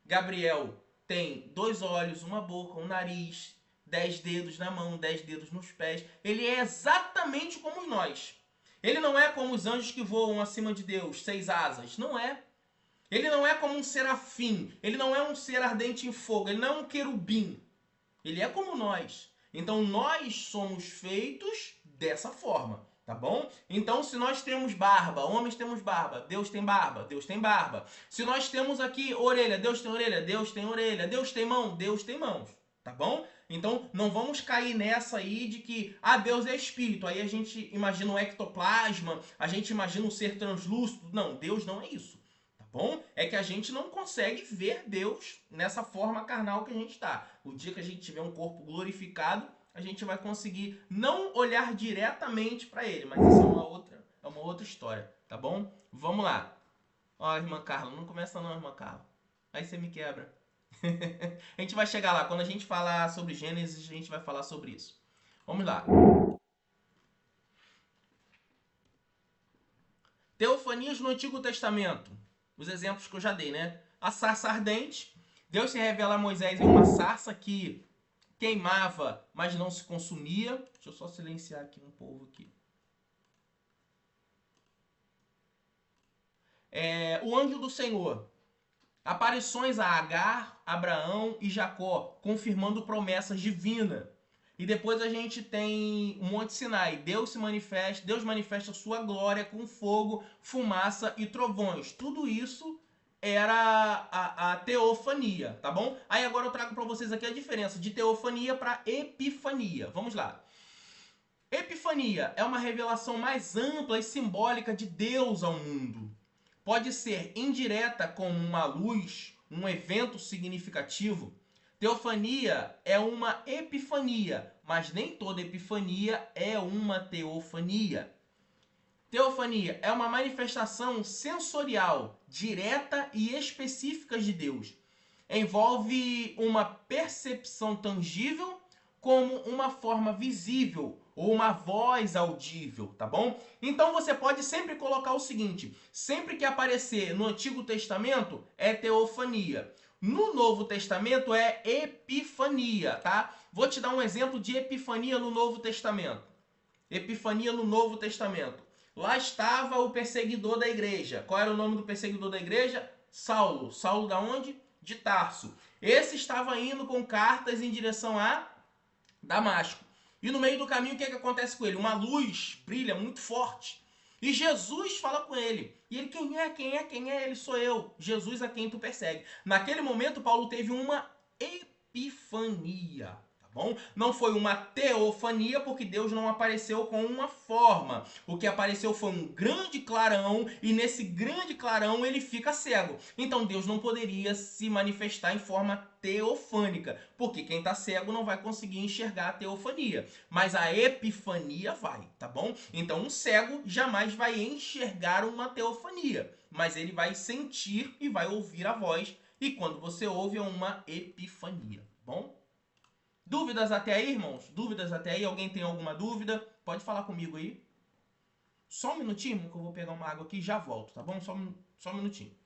Gabriel tem 2 olhos, uma boca, um nariz, 10 dedos na mão, 10 dedos nos pés. Ele é exatamente como nós. Ele não é como os anjos que voam acima de Deus, 6 asas. Não é. Ele não é como um serafim. Ele não é um ser ardente em fogo. Ele não é um querubim. Ele é como nós. Então nós somos feitos dessa forma, tá bom? Então se nós temos barba, homens temos barba, Deus tem barba, Deus tem barba. Se nós temos aqui orelha, Deus tem orelha, Deus tem orelha. Deus tem mão, Deus tem mãos, tá bom? Então não vamos cair nessa aí de que Deus é espírito. Aí a gente imagina um ectoplasma, a gente imagina um ser translúcido. Não, Deus não é isso. Bom, é que a gente não consegue ver Deus nessa forma carnal que a gente está. O dia que a gente tiver um corpo glorificado, a gente vai conseguir não olhar diretamente para ele, mas isso é uma outra história, tá bom? Vamos lá. Ó, irmã Carla, não começa não, irmã Carla. Aí você me quebra. A gente vai chegar lá. Quando a gente falar sobre Gênesis, a gente vai falar sobre isso. Vamos lá. Teofanias no Antigo Testamento. Os exemplos que eu já dei, né? A sarça ardente. Deus se revela a Moisés em uma sarça que queimava, mas não se consumia. Deixa eu só silenciar aqui um povo aqui. O anjo do Senhor. Aparições a Agar, Abraão e Jacó, confirmando promessas divinas. E depois a gente tem o Monte Sinai. Deus manifesta a sua glória com fogo, fumaça e trovões. Tudo isso era a teofania, tá bom? Aí agora eu trago para vocês aqui a diferença de teofania para epifania. Vamos lá. Epifania é uma revelação mais ampla e simbólica de Deus ao mundo. Pode ser indireta como uma luz, um evento significativo. Teofania é uma epifania, mas nem toda epifania é uma teofania. Teofania é uma manifestação sensorial, direta e específica de Deus. Envolve uma percepção tangível como uma forma visível ou uma voz audível, tá bom? Então você pode sempre colocar o seguinte: sempre que aparecer no Antigo Testamento é teofania. No Novo Testamento é epifania, tá? Vou te dar um exemplo de epifania no Novo Testamento. Epifania no Novo Testamento. Lá estava o perseguidor da igreja. Qual era o nome do perseguidor da igreja? Saulo. Saulo da onde? De Tarso. Esse estava indo com cartas em direção a Damasco. E no meio do caminho, o que acontece com ele? Uma luz brilha muito forte. E Jesus fala com ele: E ele, quem é? Quem é? Quem é? Ele, sou eu, Jesus a quem tu persegue. Naquele momento, Paulo teve uma epifania, tá bom? Não foi uma teofania, porque Deus não apareceu com uma forma. O que apareceu foi um grande clarão, e nesse grande clarão ele fica cego. Então Deus não poderia se manifestar em forma teofânica, porque quem está cego não vai conseguir enxergar a teofania, mas a epifania vai, tá bom? Então um cego jamais vai enxergar uma teofania, mas ele vai sentir e vai ouvir a voz, e quando você ouve é uma epifania, bom? Dúvidas até aí, irmãos? Dúvidas até aí? Alguém tem alguma dúvida? Pode falar comigo aí. Só um minutinho que eu vou pegar uma água aqui e já volto, tá bom? Só um minutinho.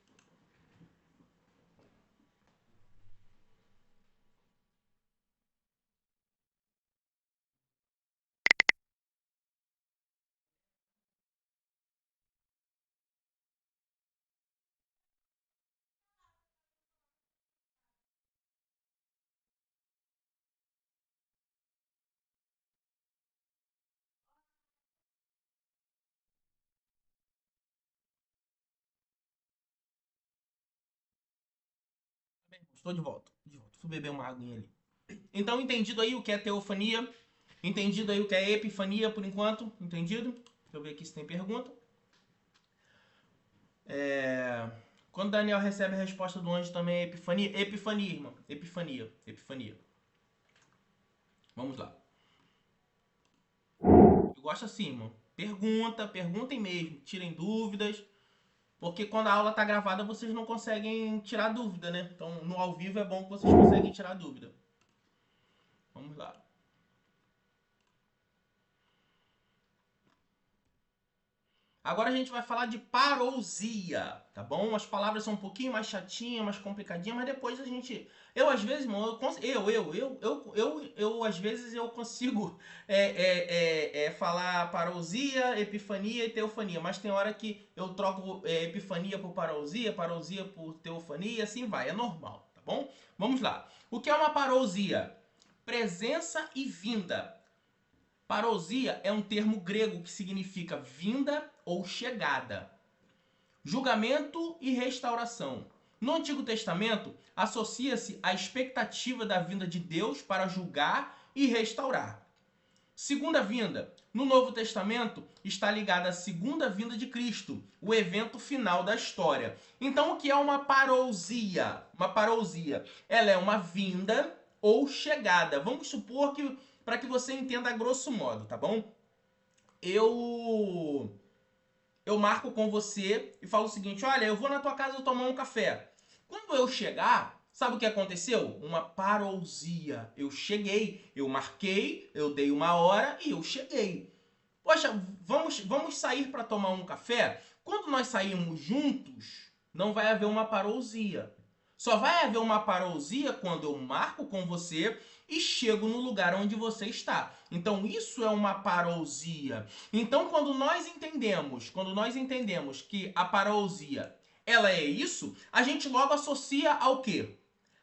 Estou de volta. De volta. Fui beber uma aguinha ali. Então, entendido aí o que é teofania? Entendido aí o que é epifania por enquanto? Entendido? Deixa eu ver aqui se tem pergunta. Quando Daniel recebe a resposta do anjo também é epifania? Epifania, irmão. Epifania. Epifania. Vamos lá. Eu gosto assim, irmão. Perguntem mesmo. Tirem dúvidas. Porque quando a aula tá gravada, vocês não conseguem tirar dúvida, né? Então, no ao vivo é bom que vocês conseguem tirar dúvida. Vamos lá. Agora a gente vai falar de parousia, tá bom? As palavras são um pouquinho mais chatinhas, mais complicadinhas, mas depois a gente... Eu, às vezes, irmão, às vezes eu consigo falar parousia, epifania e teofania, mas tem hora que eu troco epifania por parousia, parousia por teofania, assim vai, é normal, tá bom? Vamos lá. O que é uma parousia? Presença e vinda. Parousia é um termo grego que significa vinda ou chegada. Julgamento e restauração. No Antigo Testamento, associa-se à expectativa da vinda de Deus para julgar e restaurar. Segunda vinda. No Novo Testamento, está ligada à segunda vinda de Cristo, o evento final da história. Então, o que é uma parousia? Uma parousia, ela é uma vinda ou chegada. Vamos supor que, para que você entenda a grosso modo, tá bom? Eu marco com você e falo o seguinte, olha, eu vou na tua casa tomar um café. Quando eu chegar, sabe o que aconteceu? Uma parousia. Eu cheguei, eu marquei, eu dei uma hora e eu cheguei. Poxa, vamos sair para tomar um café? Quando nós saímos juntos, não vai haver uma parousia. Só vai haver uma parousia quando eu marco com você e chego no lugar onde você está. Então isso é uma parousia. Então quando nós entendemos que a parousia ela é isso, a gente logo associa ao quê?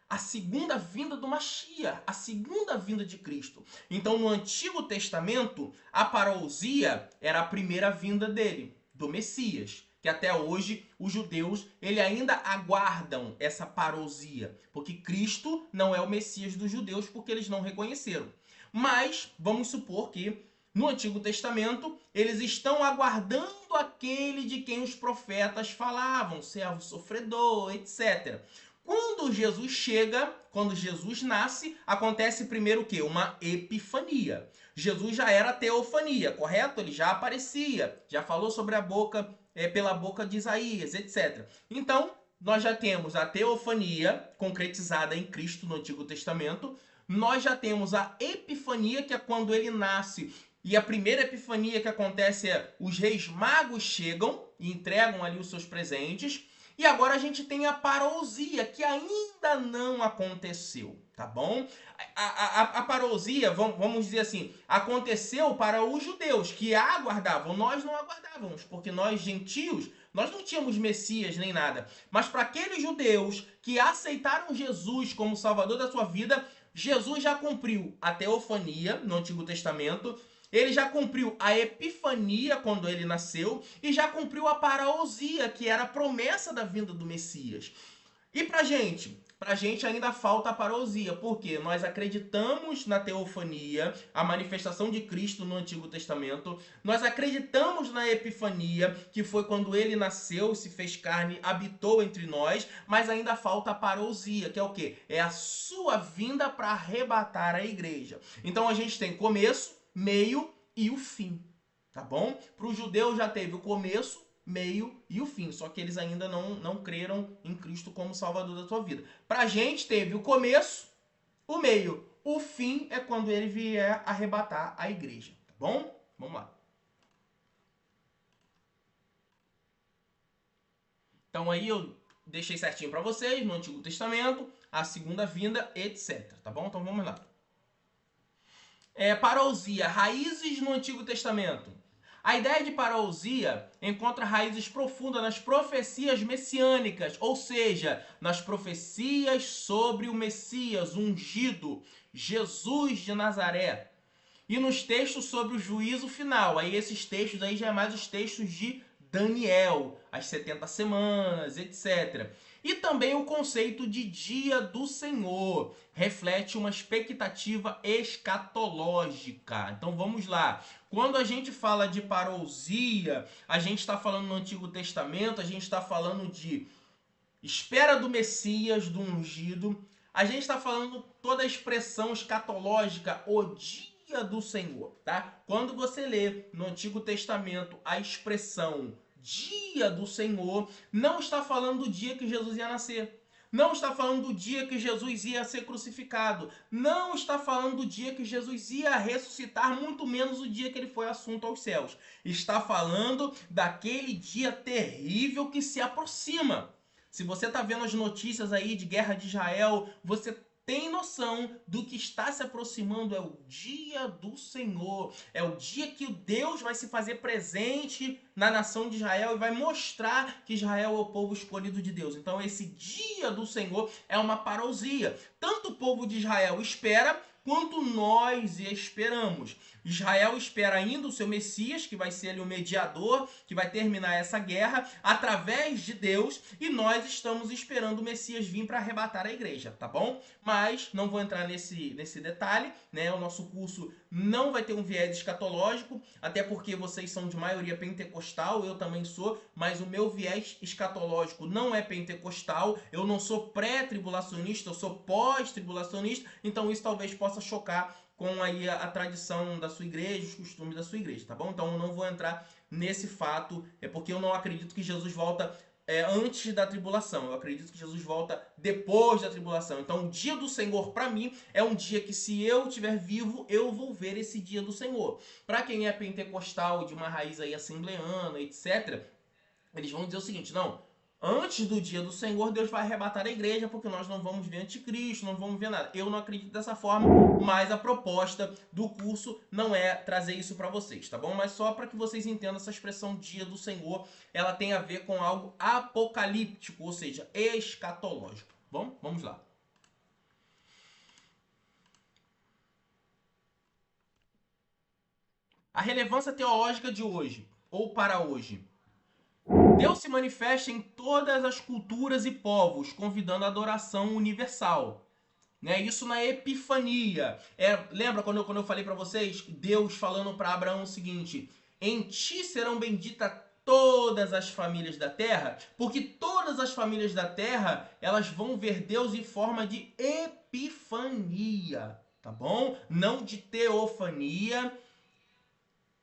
A segunda vinda do Mashiach, a segunda vinda de Cristo. Então no Antigo Testamento, a parousia era a primeira vinda dele, do Messias, que até hoje os judeus ainda aguardam essa parousia, porque Cristo não é o Messias dos judeus, porque eles não reconheceram. Mas vamos supor que no Antigo Testamento eles estão aguardando aquele de quem os profetas falavam, servo sofredor, etc. Quando Jesus chega, quando Jesus nasce, acontece primeiro o quê? Uma epifania. Jesus já era teofania, correto? Ele já aparecia, já falou sobre a boca, pela boca de Isaías, etc. Então, nós já temos a teofania concretizada em Cristo no Antigo Testamento. Nós já temos a epifania, que é quando ele nasce. E a primeira epifania que acontece é os reis magos chegam e entregam ali os seus presentes. E agora a gente tem a parousia, que ainda não aconteceu, tá bom? A parousia, vamos dizer assim, aconteceu para os judeus, que a aguardavam. Nós não aguardávamos, porque nós, gentios, nós não tínhamos Messias nem nada. Mas para aqueles judeus que aceitaram Jesus como Salvador da sua vida, Jesus já cumpriu a teofania no Antigo Testamento, Ele já cumpriu a epifania quando ele nasceu e já cumpriu a parousia, que era a promessa da vinda do Messias. E pra gente? Pra gente ainda falta a parousia, porque nós acreditamos na teofania, a manifestação de Cristo no Antigo Testamento, nós acreditamos na epifania, que foi quando ele nasceu, se fez carne, habitou entre nós, mas ainda falta a parousia, que é o quê? É a sua vinda para arrebatar a igreja. Então a gente tem começo, meio e o fim, tá bom? Para o judeu já teve o começo, meio e o fim, só que eles ainda não creram em Cristo como Salvador da sua vida. Pra gente teve o começo, o meio, o fim é quando ele vier arrebatar a igreja, tá bom? Vamos lá. Então aí eu deixei certinho para vocês no Antigo Testamento, a segunda vinda, etc, tá bom? Então vamos lá. Parousia, raízes no Antigo Testamento. A ideia de parousia encontra raízes profundas nas profecias messiânicas, ou seja, nas profecias sobre o Messias ungido, Jesus de Nazaré, e nos textos sobre o juízo final. Aí esses textos aí já é mais os textos de Daniel, as 70 semanas, etc. E também o conceito de dia do Senhor reflete uma expectativa escatológica. Então vamos lá. Quando a gente fala de parousia, a gente está falando no Antigo Testamento, a gente está falando de espera do Messias, do ungido. A gente está falando toda a expressão escatológica, o dia do Senhor, tá? Quando você lê no Antigo Testamento a expressão dia do Senhor, não está falando do dia que Jesus ia nascer. Não está falando do dia que Jesus ia ser crucificado. Não está falando do dia que Jesus ia ressuscitar, muito menos o dia que ele foi assunto aos céus. Está falando daquele dia terrível que se aproxima. Se você está vendo as notícias aí de guerra de Israel, você tem noção do que está se aproximando. É o dia do Senhor. É o dia que Deus vai se fazer presente na nação de Israel e vai mostrar que Israel é o povo escolhido de Deus. Então esse dia do Senhor é uma parousia. Tanto o povo de Israel espera, quanto nós esperamos. Israel espera ainda o seu Messias, que vai ser ali o mediador, que vai terminar essa guerra através de Deus, e nós estamos esperando o Messias vir para arrebatar a igreja, tá bom? Mas não vou entrar nesse detalhe, né? O nosso curso não vai ter um viés escatológico, até porque vocês são de maioria pentecostal, eu também sou, mas o meu viés escatológico não é pentecostal, eu não sou pré-tribulacionista, eu sou pós-tribulacionista, então isso talvez possa chocar com aí a tradição da sua igreja, os costumes da sua igreja, tá bom? Então eu não vou entrar nesse fato, porque eu não acredito que Jesus volta antes da tribulação. Eu acredito que Jesus volta depois da tribulação. Então o dia do Senhor para mim é um dia que, se eu estiver vivo, eu vou ver esse dia do Senhor. Para quem é pentecostal, de uma raiz aí assembleana, etc., eles vão dizer o seguinte: não, antes do dia do Senhor, Deus vai arrebatar a igreja, porque nós não vamos ver anticristo, não vamos ver nada. Eu não acredito dessa forma, mas a proposta do curso não é trazer isso para vocês, tá bom? Mas só para que vocês entendam, essa expressão dia do Senhor, ela tem a ver com algo apocalíptico, ou seja, escatológico. Bom, vamos lá. A relevância teológica de hoje, ou para hoje. Deus se manifesta em todas as culturas e povos, convidando a adoração universal. Né? Isso na Epifania. Lembra quando eu falei para vocês? Deus falando para Abraão o seguinte: em ti serão benditas todas as famílias da terra, porque todas as famílias da terra, elas vão ver Deus em forma de epifania, tá bom? Não de teofania,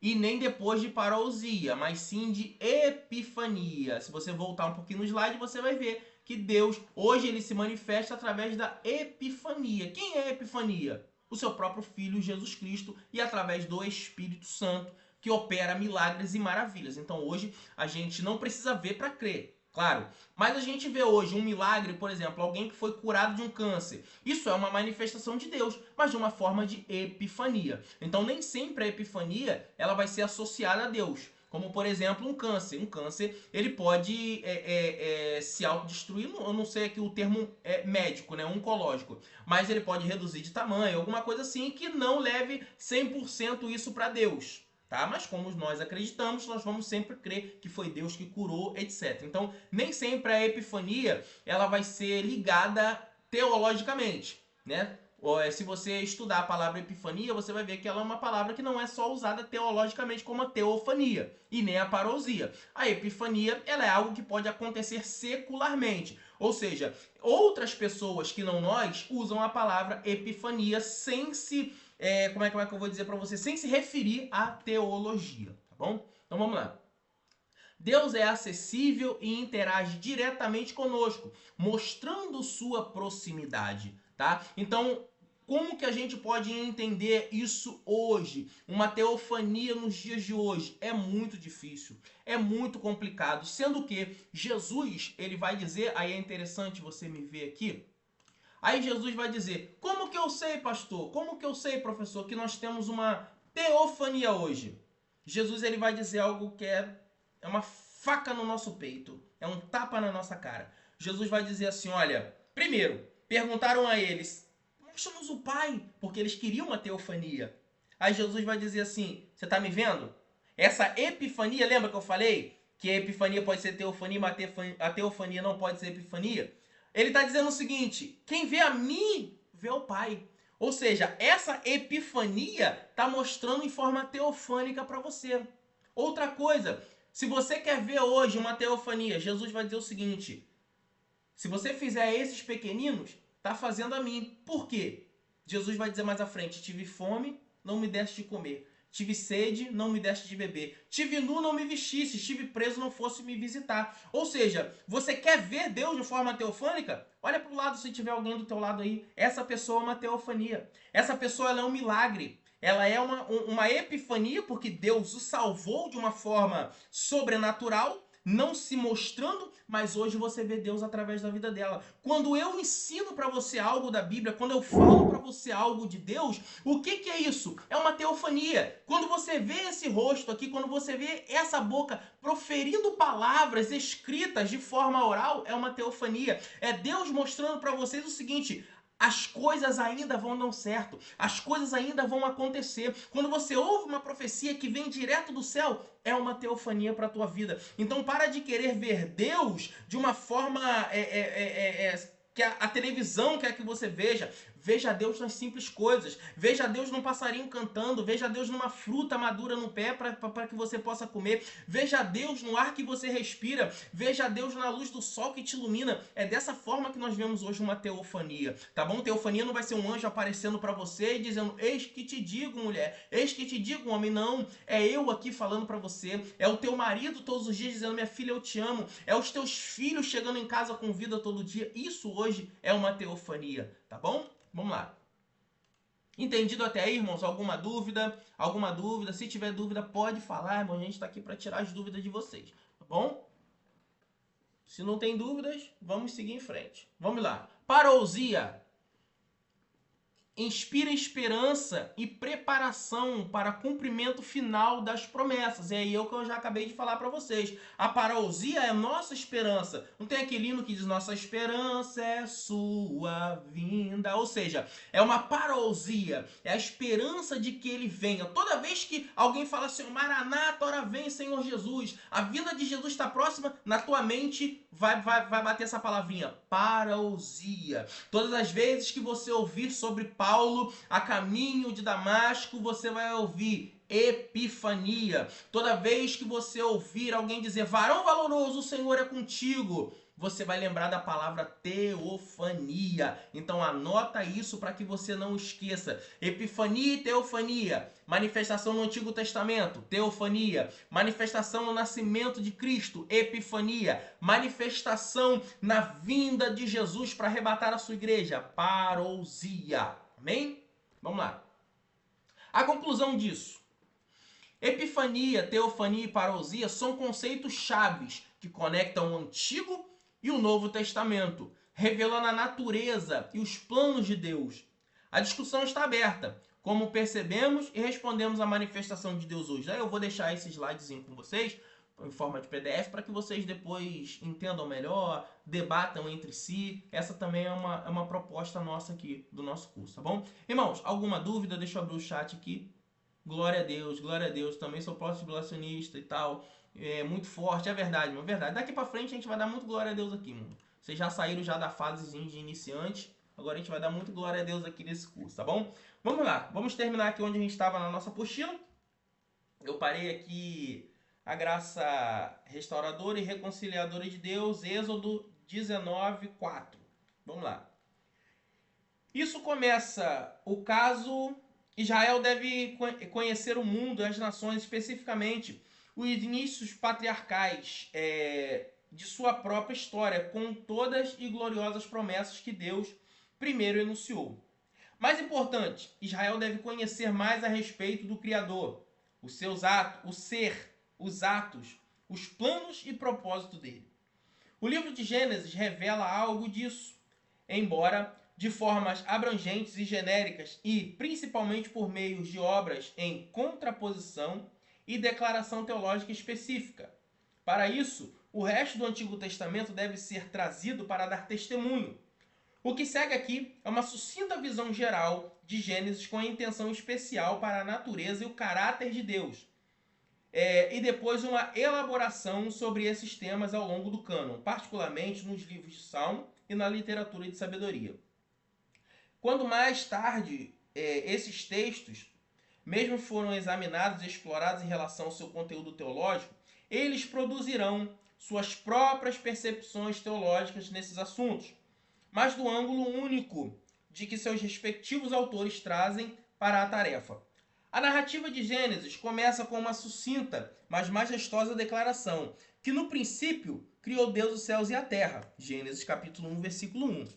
e nem depois de parousia, mas sim de epifania. Se você voltar um pouquinho no slide, você vai ver que Deus, hoje, ele se manifesta através da epifania. Quem é a epifania? O seu próprio Filho, Jesus Cristo, e através do Espírito Santo, que opera milagres e maravilhas. Então hoje a gente não precisa ver para crer. Claro, mas a gente vê hoje um milagre, por exemplo, alguém que foi curado de um câncer. Isso é uma manifestação de Deus, mas de uma forma de epifania. Então nem sempre a epifania ela vai ser associada a Deus. Como, por exemplo, um câncer. Um câncer, ele pode se autodestruir, eu não sei aqui o termo médico, né, oncológico, mas ele pode reduzir de tamanho, alguma coisa assim que não leve 100% isso para Deus. Tá? Mas como nós acreditamos, nós vamos sempre crer que foi Deus que curou, etc. Então, nem sempre a epifania ela vai ser ligada teologicamente, né? Se você estudar a palavra epifania, você vai ver que ela é uma palavra que não é só usada teologicamente como a teofania e nem a parousia. A epifania ela é algo que pode acontecer secularmente, ou seja, outras pessoas que não nós usam a palavra epifania sem se como é que eu vou dizer para você? Sem se referir à teologia, tá bom? Então vamos lá. Deus é acessível e interage diretamente conosco, mostrando sua proximidade, tá? Então, como que a gente pode entender isso hoje? Uma teofania nos dias de hoje é muito difícil, é muito complicado, sendo que Jesus, ele vai dizer, aí é interessante você me ver aqui, aí Jesus vai dizer, como que eu sei, pastor? Como que eu sei, professor, que nós temos uma teofania hoje? Jesus ele vai dizer algo que é uma faca no nosso peito, é um tapa na nossa cara. Jesus vai dizer assim, olha, primeiro, perguntaram a eles, mostra-nos o Pai, porque eles queriam uma teofania. Aí Jesus vai dizer assim, você está me vendo? Essa epifania, lembra que eu falei? Que a epifania pode ser teofania, mas a teofania não pode ser epifania? Ele está dizendo o seguinte, quem vê a mim, vê o Pai. Ou seja, essa epifania está mostrando em forma teofânica para você. Outra coisa, se você quer ver hoje uma teofania, Jesus vai dizer o seguinte, se você fizer esses pequeninos, está fazendo a mim. Por quê? Jesus vai dizer mais à frente, tive fome, não me deste de comer. Tive sede, não me deste de beber. Tive nu, não me vestiste. Estive preso, não fosse me visitar. Ou seja, você quer ver Deus de forma teofânica? Olha para o lado se tiver alguém do teu lado aí. Essa pessoa é uma teofania. Essa pessoa ela é um milagre. Ela é uma epifania porque Deus o salvou de uma forma sobrenatural, não se mostrando, mas hoje você vê Deus através da vida dela. Quando eu ensino para você algo da Bíblia, quando eu falo para você algo de Deus, o que é isso? É uma teofania. Quando você vê esse rosto aqui, quando você vê essa boca proferindo palavras escritas de forma oral, é uma teofania. É Deus mostrando para vocês o seguinte, as coisas ainda vão dar certo, as coisas ainda vão acontecer. Quando você ouve uma profecia que vem direto do céu, é uma teofania para a tua vida. Então para de querer ver Deus de uma forma que a televisão quer que você veja. Veja Deus nas simples coisas. Veja Deus num passarinho cantando. Veja Deus numa fruta madura no pé para que você possa comer. Veja Deus no ar que você respira. Veja Deus na luz do sol que te ilumina. É dessa forma que nós vemos hoje uma teofania, tá bom? Teofania não vai ser um anjo aparecendo para você e dizendo, eis que te digo, mulher. Eis que te digo, homem. Não. É eu aqui falando para você. É o teu marido todos os dias dizendo, minha filha, eu te amo. É os teus filhos chegando em casa com vida todo dia. Isso hoje é uma teofania, tá bom? Vamos lá. Entendido até aí, irmãos? Alguma dúvida? Alguma dúvida? Se tiver dúvida, pode falar, irmão. A gente está aqui para tirar as dúvidas de vocês, tá bom? Se não tem dúvidas, vamos seguir em frente. Vamos lá. Parousia inspira esperança e preparação para cumprimento final das promessas. É aí o que eu já acabei de falar para vocês. A parousia é nossa esperança. Não tem aquele hino que diz nossa esperança é sua vinda. Ou seja, é uma parousia. É a esperança de que ele venha. Toda vez que alguém fala assim, Maranata, ora vem, Senhor Jesus. A vinda de Jesus está próxima, na tua mente vai bater essa palavrinha, parousia. Todas as vezes que você ouvir sobre Paulo a caminho de Damasco, você vai ouvir epifania. Toda vez que você ouvir alguém dizer, varão valoroso, o Senhor é contigo, você vai lembrar da palavra teofania. Então anota isso para que você não esqueça. Epifania e teofania. Manifestação no Antigo Testamento, teofania. Manifestação no nascimento de Cristo, epifania. Manifestação na vinda de Jesus para arrebatar a sua igreja, parousia. Amém? Vamos lá. A conclusão disso. Epifania, teofania e parousia são conceitos chaves que conectam o Antigo e o Novo Testamento, revelando a natureza e os planos de Deus. A discussão está aberta. como percebemos e respondemos à manifestação de Deus hoje. Aí eu vou deixar esse slidezinho com vocês, em forma de PDF, para que vocês depois entendam melhor, debatam entre si. Essa também é uma proposta nossa aqui, do nosso curso, tá bom? Irmãos, alguma dúvida? Deixa eu abrir o chat aqui. Glória a Deus, também sou pós-tribulacionista e tal. É muito forte, é verdade, é verdade. Daqui pra frente a gente vai dar muito glória a Deus aqui, mano. Vocês já saíram já da fasezinha de iniciante, agora a gente vai dar muito glória a Deus aqui nesse curso, tá bom? Vamos lá, vamos terminar aqui onde a gente estava na nossa apostila. Eu parei aqui a graça restauradora e reconciliadora de Deus, Êxodo 19:4. Vamos lá. Isso começa o caso... Israel deve conhecer o mundo e as nações, especificamente os inícios patriarcais de sua própria história, com todas e gloriosas promessas que Deus primeiro enunciou. Mais importante, Israel deve conhecer mais a respeito do Criador, os seus atos, o ser, os atos, os planos e propósito dele. O livro de Gênesis revela algo disso, embora de formas abrangentes e genéricas e principalmente por meio de obras em contraposição e declaração teológica específica. Para isso, o resto do Antigo Testamento deve ser trazido para dar testemunho. O que segue aqui é uma sucinta visão geral de Gênesis com a intenção especial para a natureza e o caráter de Deus. E depois uma elaboração sobre esses temas ao longo do cânon, particularmente nos livros de Salmo e na literatura de sabedoria. Quando mais tarde esses textos, mesmo foram examinados e explorados em relação ao seu conteúdo teológico, eles produzirão suas próprias percepções teológicas nesses assuntos, mas do ângulo único de que seus respectivos autores trazem para a tarefa. A narrativa de Gênesis começa com uma sucinta, mas majestosa declaração, que no princípio criou Deus os céus e a terra. Gênesis capítulo 1, versículo 1.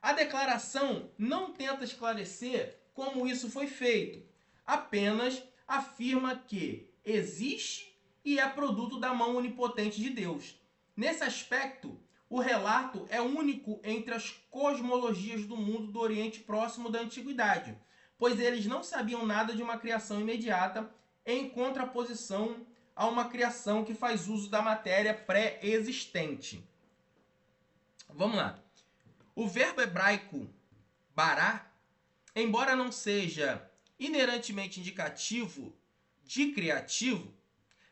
A declaração não tenta esclarecer como isso foi feito, apenas afirma que existe e é produto da mão onipotente de Deus. Nesse aspecto, o relato é único entre as cosmologias do mundo do Oriente Próximo da Antiguidade, pois eles não sabiam nada de uma criação imediata em contraposição a uma criação que faz uso da matéria pré-existente. Vamos lá. O verbo hebraico bará, embora não seja inerentemente indicativo de criativo,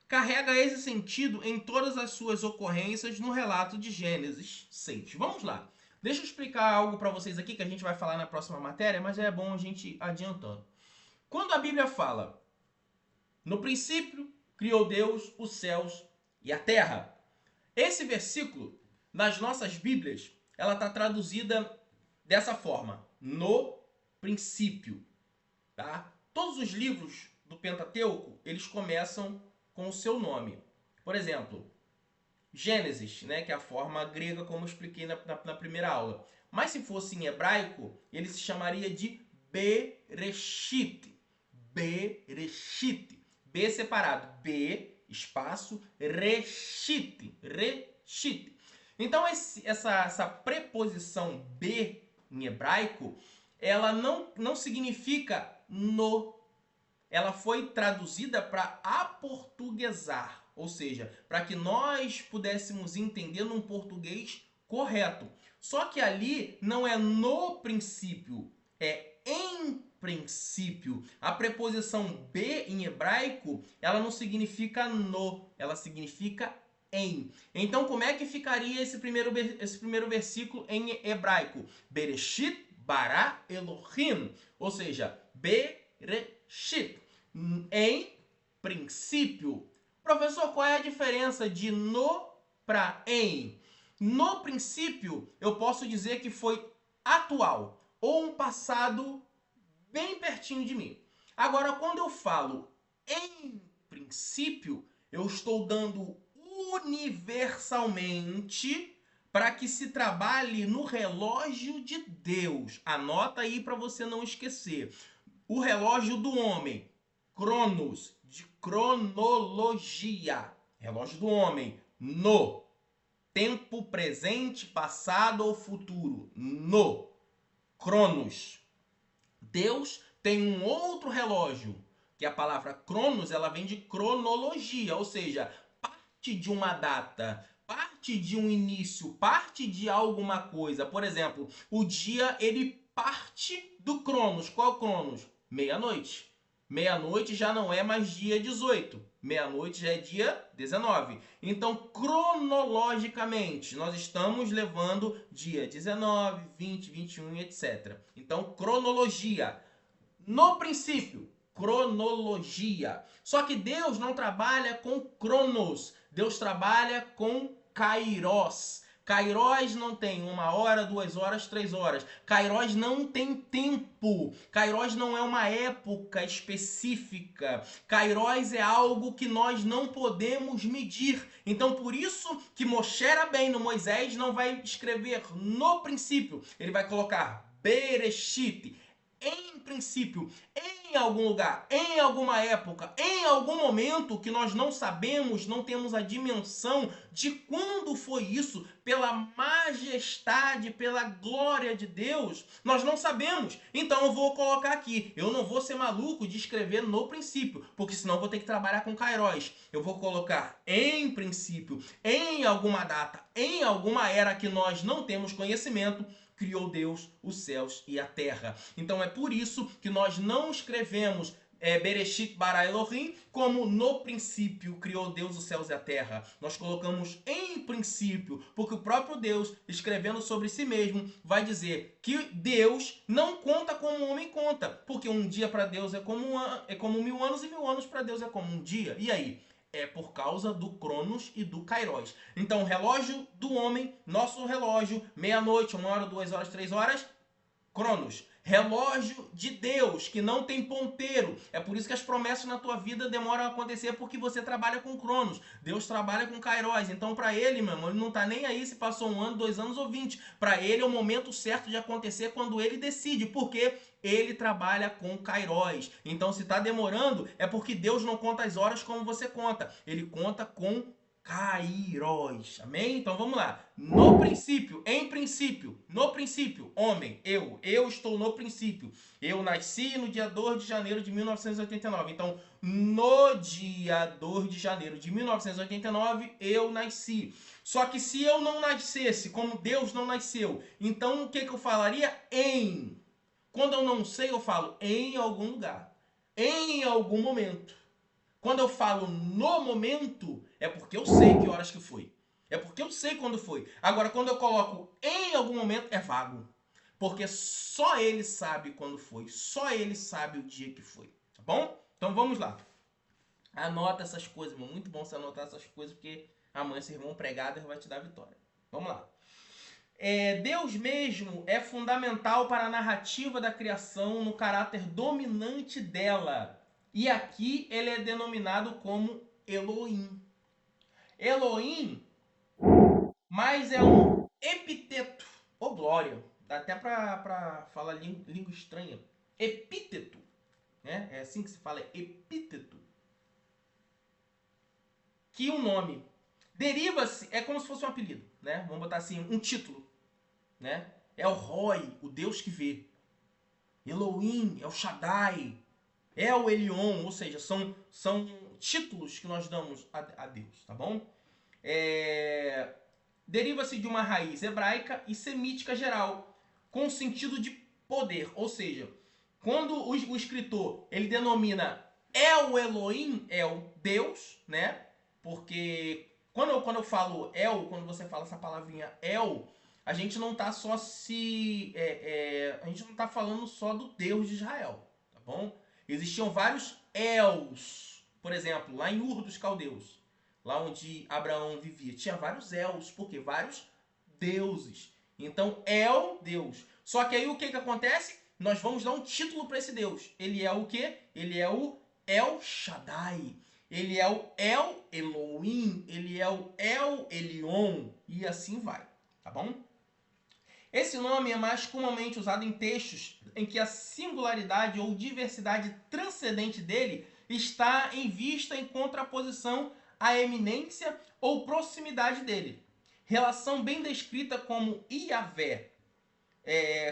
carrega esse sentido em todas as suas ocorrências no relato de Gênesis 6. Vamos lá. Deixa eu explicar algo para vocês aqui que a gente vai falar na próxima matéria, mas é bom a gente ir adiantando. Quando a Bíblia fala, no princípio criou Deus os céus e a terra, esse versículo, nas nossas Bíblias, ela está traduzida dessa forma, no princípio. Tá? Todos os livros do Pentateuco, eles começam com o seu nome. Por exemplo, Gênesis, né, que é a forma grega, como eu expliquei na primeira aula. Mas se fosse em hebraico, ele se chamaria de Bereshit. Bereshit. B separado. B, espaço, Reshit. Reshit. Então, essa preposição B em hebraico, ela não significa no. Ela foi traduzida para aportuguesar, ou seja, para que nós pudéssemos entender num português correto. Só que ali não é no princípio, é em princípio. A preposição B em hebraico, ela não significa no, ela significa em. Então, como é que ficaria esse primeiro versículo em hebraico? Bereshit bara Elohim, ou seja, Bereshit, em princípio. Professor, qual é a diferença de no para em? No princípio, eu posso dizer que foi atual, ou um passado bem pertinho de mim. Agora, quando eu falo em princípio, eu estou dando universalmente para que se trabalhe no relógio de Deus. Anota aí para você não esquecer. O relógio do homem, cronos, de cronologia. Relógio do homem, no. Tempo presente, passado ou futuro, no. Cronos. Deus tem um outro relógio, que a palavra cronos, ela vem de cronologia, ou seja, parte de uma data, parte de um início, parte de alguma coisa. Por exemplo, o dia, ele parte do cronos. Qual é o cronos? Meia-noite. Meia-noite já não é mais dia 18. Meia-noite já é dia 19. Então, cronologicamente, nós estamos levando dia 19, 20, 21 e etc. Então, cronologia. No princípio, cronologia. Só que Deus não trabalha com cronos. Deus trabalha com kairos. Kairos não tem 1 hora, 2 horas, 3 horas. Kairos não tem tempo. Kairos não é uma época específica. Kairos é algo que nós não podemos medir. Então, por isso que Moshe Rabbeinu, Moisés, não vai escrever no princípio. Ele vai colocar Bereshit, em princípio, em algum lugar, em alguma época, em algum momento que nós não sabemos, não temos a dimensão de quando foi isso, pela majestade, pela glória de Deus, nós não sabemos. Então eu vou colocar aqui, eu não vou ser maluco de escrever no princípio, porque senão eu vou ter que trabalhar com kairos. Eu vou colocar em princípio, em alguma data, em alguma era que nós não temos conhecimento, criou Deus os céus e a terra. Então é por isso que nós não escrevemos Bereshit bara Elohim como no princípio criou Deus os céus e a terra. Nós colocamos em princípio, porque o próprio Deus, escrevendo sobre si mesmo, vai dizer que Deus não conta como o homem conta, porque um dia para Deus é como 1000 anos e 1000 anos para Deus é como um dia. E aí? É por causa do Cronos e do Kairos. Então, o relógio do homem, nosso relógio, meia-noite, 1 hora, 2 horas, 3 horas, Cronos. Relógio de Deus, que não tem ponteiro. É por isso que as promessas na tua vida demoram a acontecer, porque você trabalha com Cronos. Deus trabalha com Kairos. Então, para ele, meu irmão, ele não está nem aí se passou 1 ano, 2 anos ou 20. Para ele é o momento certo de acontecer quando ele decide. Porque ele trabalha com Kairos. Então, se está demorando, é porque Deus não conta as horas como você conta. Ele conta com Kairos. Amém? Então vamos lá. No princípio, em princípio, no princípio, homem, eu estou no princípio. Eu nasci no dia 2 de janeiro de 1989. Então, no dia 2 de janeiro de 1989, eu nasci. Só que se eu não nascesse, como Deus não nasceu, então o que eu falaria? Em. Quando eu não sei, eu falo em algum lugar. Em algum momento. Quando eu falo no momento, é porque eu sei que horas que foi. É porque eu sei quando foi. Agora, quando eu coloco em algum momento, é vago. Porque só ele sabe quando foi. Só ele sabe o dia que foi. Tá bom? Então vamos lá. Anota essas coisas, irmão. Muito bom você anotar essas coisas, porque amanhã esse irmão pregado vai te dar vitória. Vamos lá. Deus mesmo é fundamental para a narrativa da criação no caráter dominante dela. E aqui ele é denominado como Elohim. Elohim, mas é um epíteto. Ô, glória! Dá até para falar língua estranha. Epíteto. Né? É assim que se fala, epíteto. Que o nome deriva-se, é como se fosse um apelido. Né? Vamos botar assim, um título. Né? É o Roi, o Deus que vê. Elohim, é o Shaddai. É o Elion, ou seja, são títulos que nós damos a Deus, tá bom? Deriva-se de uma raiz hebraica e semítica geral, com sentido de poder, ou seja, quando o escritor ele denomina El Elohim, é o Deus, né? Porque quando eu falo El, quando você fala essa palavrinha El, a gente não está só a gente não está falando só do Deus de Israel, tá bom? Existiam vários Els, por exemplo, lá em Ur dos Caldeus, lá onde Abraão vivia, tinha vários Els, porque vários deuses. Então, El, Deus. Só que aí o que acontece? Nós vamos dar um título para esse Deus. Ele é o quê? Ele é o El Shaddai. Ele é o El Elohim. Ele é o El Elion. E assim vai. Tá bom? Esse nome é mais comumente usado em textos em que a singularidade ou diversidade transcendente dele está em vista em contraposição à eminência ou proximidade dele. Relação bem descrita como Iavé,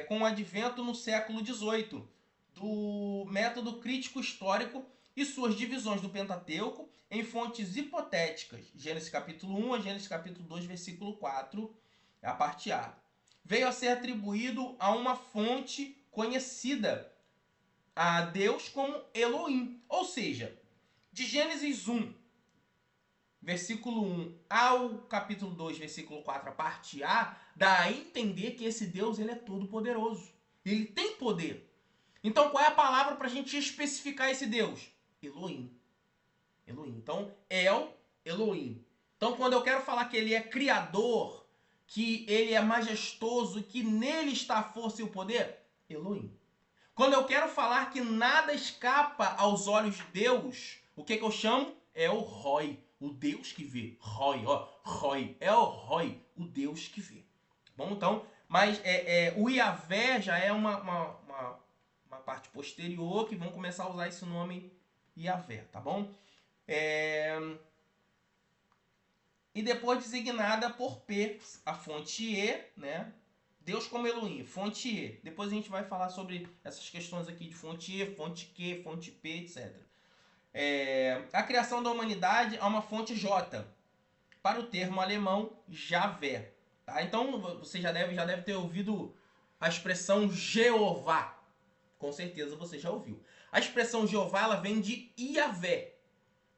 com o advento no século XVIII do método crítico histórico e suas divisões do Pentateuco em fontes hipotéticas. Gênesis capítulo 1 a Gênesis capítulo 2, versículo 4, a parte A. Veio a ser atribuído a uma fonte conhecida a Deus como Elohim. Ou seja, de Gênesis 1, versículo 1 ao capítulo 2, versículo 4, a parte A, dá a entender que esse Deus ele é todo poderoso. Ele tem poder. Então, qual é a palavra para a gente especificar esse Deus? Elohim. Elohim. Então, Elohim. Então, quando eu quero falar que ele é criador, que ele é majestoso, que nele está a força e o poder, Elohim. Quando eu quero falar que nada escapa aos olhos de Deus, o que eu chamo? É o Roi, o Deus que vê. Roi, ó, Roi, é o Roi, o Deus que vê. Bom, então, mas o Yahvé já é uma parte posterior que vão começar a usar esse nome Yahvé, tá bom? E depois designada por P, a fonte E, né? Deus como Elohim, fonte E. Depois a gente vai falar sobre essas questões aqui de fonte E, fonte Q, fonte P, etc. A criação da humanidade é uma fonte J, para o termo alemão Javé. Tá? Então você já deve ter ouvido a expressão Jeová. Com certeza você já ouviu. A expressão Jeová ela vem de Iavé.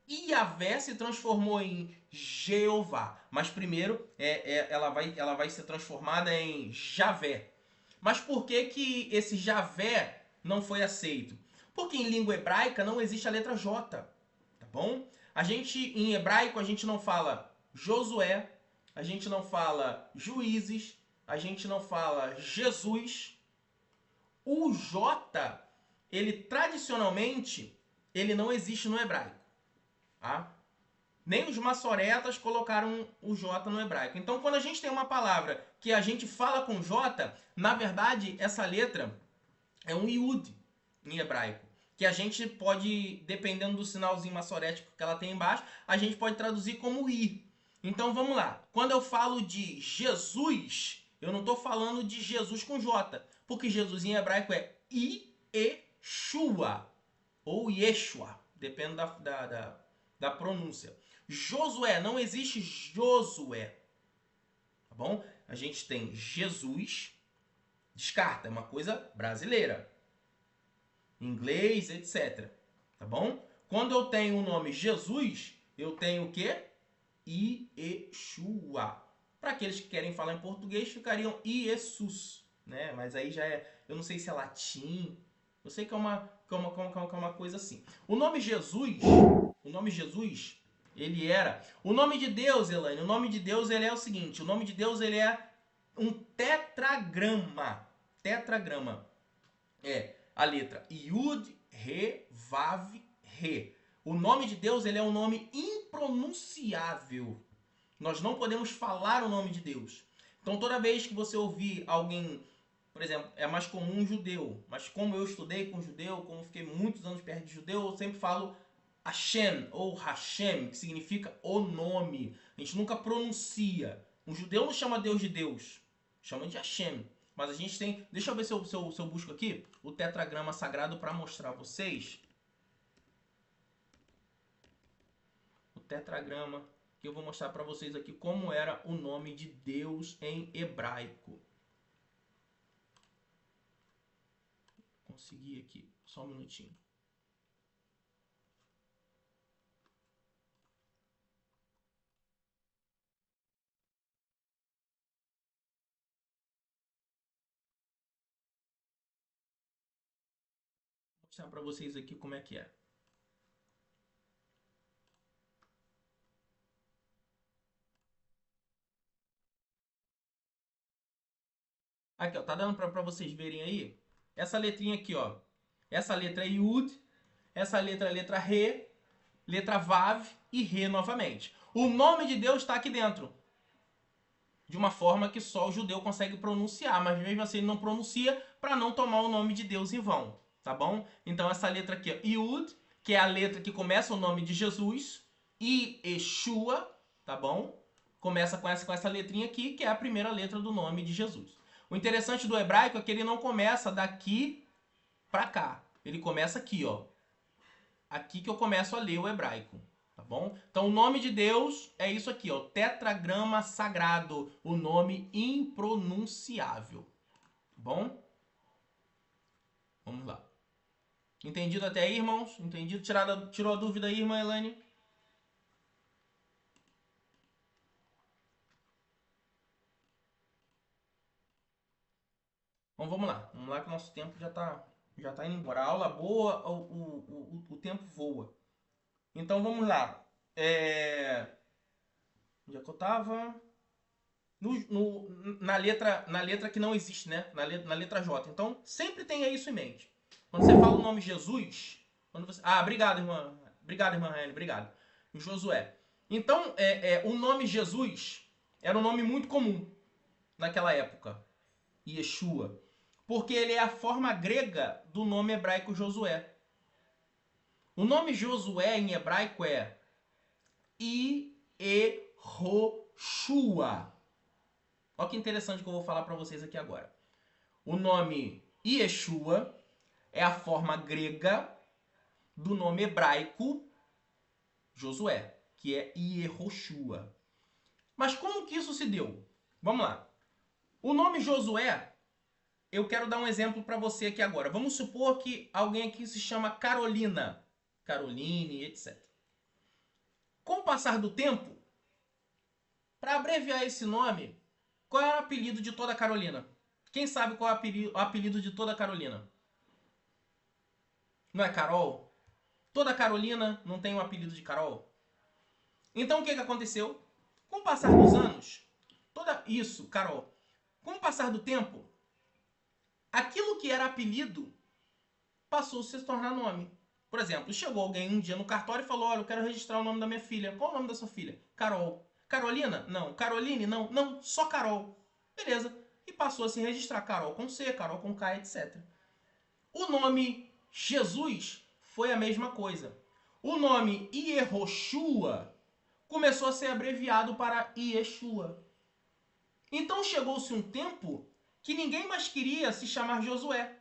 Iavé se transformou em Jeová. Mas primeiro ela vai ser transformada em Javé. Mas por que esse Javé não foi aceito? Porque em língua hebraica não existe a letra J. Tá bom? Em hebraico, a gente não fala Josué, a gente não fala Juízes, a gente não fala Jesus. O J, ele tradicionalmente, ele não existe no hebraico. Tá? Nem os maçoretas colocaram o J no hebraico. Então, quando a gente tem uma palavra que a gente fala com J, na verdade, essa letra é um Yud em hebraico. Que a gente pode, dependendo do sinalzinho maçorético que ela tem embaixo, a gente pode traduzir como I. Então, vamos lá. Quando eu falo de Jesus, eu não estou falando de Jesus com J. Porque Jesus em hebraico é Yeshua. Ou Yeshua. Depende da pronúncia. Josué, não existe Josué. Tá bom? A gente tem Jesus, descarta, é uma coisa brasileira. Inglês, etc. Tá bom? Quando eu tenho o nome Jesus, eu tenho o quê? Yeshua. Para aqueles que querem falar em português, ficariam Jesus, né? Mas aí já eu não sei se é latim. Eu sei que é uma coisa assim. O nome Jesus, ele era... O nome de Deus, Elaine, o nome de Deus ele é o seguinte, o nome de Deus ele é um tetragrama. Tetragrama. A letra Yud, Re, Vav, Re. O nome de Deus ele é um nome impronunciável. Nós não podemos falar o nome de Deus. Então toda vez que você ouvir alguém, por exemplo, é mais comum um judeu, mas como eu estudei com judeu, como fiquei muitos anos perto de judeu, eu sempre falo Hashem ou Hashem, que significa o nome. A gente nunca pronuncia. Um judeu não chama Deus de Deus, chama de Hashem. Mas a gente tem... Deixa eu ver se eu busco aqui o tetragrama sagrado para mostrar a vocês. O tetragrama que eu vou mostrar para vocês aqui como era o nome de Deus em hebraico. Consegui aqui, só um minutinho. Vou mostrar para vocês aqui como é que é. Aqui, ó, tá dando para vocês verem aí? Essa letrinha aqui, ó. Essa letra é Yud, essa letra é a letra Re, letra Vav e Re novamente. O nome de Deus está aqui dentro. De uma forma que só o judeu consegue pronunciar, mas mesmo assim ele não pronuncia para não tomar o nome de Deus em vão, tá bom? Então essa letra aqui, ó, Yud, que é a letra que começa o nome de Jesus, e Yeshua, tá bom? Começa com essa letrinha aqui, que é a primeira letra do nome de Jesus. O interessante do hebraico é que ele não começa daqui para cá. ele começa aqui, ó. Aqui que eu começo a ler o hebraico, tá bom? Então o nome de Deus é isso aqui, ó, tetragrama sagrado, o nome impronunciável, tá bom? Vamos lá. Entendido até aí, irmãos? Entendido? Tirou a dúvida aí, irmã Elaine? Então vamos lá. Vamos lá que o nosso tempo já tá indo embora. A aula boa, o tempo voa. Então vamos lá. Onde é que eu tava? Na letra que não existe, né? Na letra J. Então sempre tenha isso em mente. Quando você fala o nome Jesus, obrigado, irmã. Obrigado, irmã Raine. Obrigado. Josué. Então, o nome Jesus era um nome muito comum naquela época. Yeshua. Porque ele é a forma grega do nome hebraico Josué. O nome Josué em hebraico é Yehoshua. Olha que interessante que eu vou falar para vocês aqui agora. O nome Yeshua é a forma grega do nome hebraico Josué, que é Yehoshua. Mas como que isso se deu? Vamos lá. O nome Josué, eu quero dar um exemplo para você aqui agora. Vamos supor que alguém aqui se chama Carolina, Caroline, etc. Com o passar do tempo, para abreviar esse nome, qual é o apelido de toda Carolina? Quem sabe qual é o apelido de toda Carolina? Não é Carol? Toda Carolina não tem um apelido de Carol? Então o que aconteceu? Com o passar dos anos, isso, Carol. Com o passar do tempo, aquilo que era apelido passou a se tornar nome. Por exemplo, chegou alguém um dia no cartório e falou: olha, eu quero registrar o nome da minha filha. Qual o nome da sua filha? Carol. Carolina? Não. Caroline? Não. Não, só Carol. Beleza. E passou a se registrar Carol com C, Carol com K, etc. O nome Jesus foi a mesma coisa. O nome Yehoshua começou a ser abreviado para Yeshua. Então chegou-se um tempo que ninguém mais queria se chamar Josué.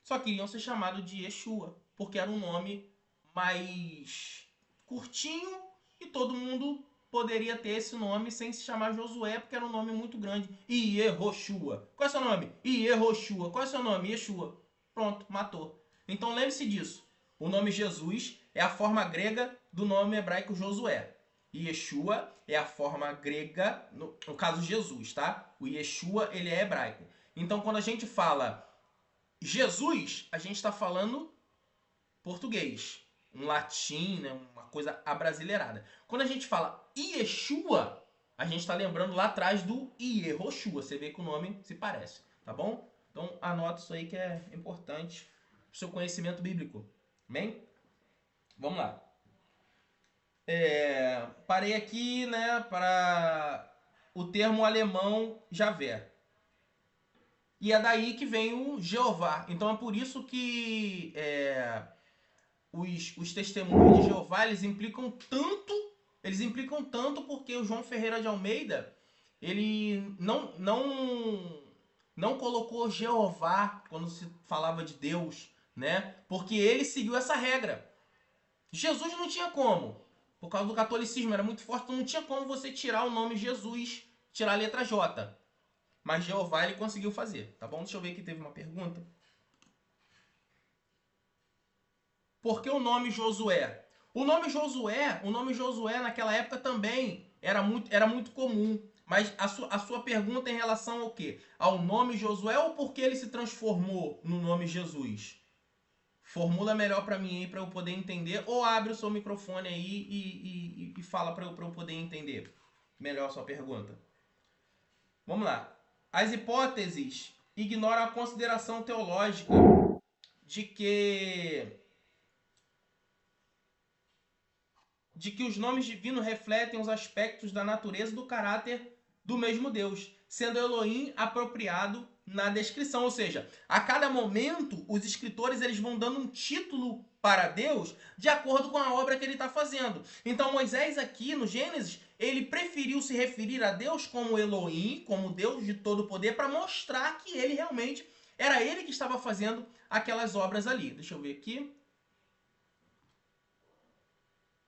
Só queriam ser chamados de Yeshua, porque era um nome mais curtinho e todo mundo poderia ter esse nome sem se chamar Josué, porque era um nome muito grande. Yehoshua. Qual é o seu nome? Yehoshua. Qual é o seu nome? Yeshua. Pronto, matou. Então lembre-se disso. O nome Jesus é a forma grega do nome hebraico Josué. Yeshua é a forma grega, no caso Jesus, tá? O Yeshua, ele é hebraico. Então quando a gente fala Jesus, a gente está falando português, um latim, né, uma coisa abrasileirada. Quando a gente fala Yeshua, a gente está lembrando lá atrás do Yehoshua. Você vê que o nome se parece, tá bom? Então anota isso aí que é importante para o seu conhecimento bíblico. Bem? Vamos lá. Parei aqui, né, para o termo alemão Javé. E é daí que vem o Jeová. Então é por isso que os testemunhos de Jeová eles implicam tanto porque o João Ferreira de Almeida ele não colocou Jeová quando se falava de Deus, né? Porque ele seguiu essa regra. Jesus não tinha como, por causa do catolicismo, era muito forte, então não tinha como você tirar o nome Jesus, tirar a letra J. Mas Jeová ele conseguiu fazer, tá bom? Deixa eu ver aqui, teve uma pergunta. Por que o nome Josué? O nome Josué naquela época também era muito comum. Mas a sua pergunta é em relação ao quê? Ao nome Josué ou porque ele se transformou no nome Jesus? Formula melhor para mim aí para eu poder entender. Ou abre o seu microfone aí e fala para eu poder entender melhor a sua pergunta. Vamos lá. As hipóteses ignoram a consideração teológica de que os nomes divinos refletem os aspectos da natureza e do caráter do mesmo Deus, sendo Elohim apropriado na descrição. Ou seja, a cada momento, os escritores eles vão dando um título para Deus de acordo com a obra que ele está fazendo. Então Moisés aqui no Gênesis, ele preferiu se referir a Deus como Elohim, como Deus de todo poder, para mostrar que ele realmente Era ele que estava fazendo aquelas obras ali. Deixa eu ver aqui.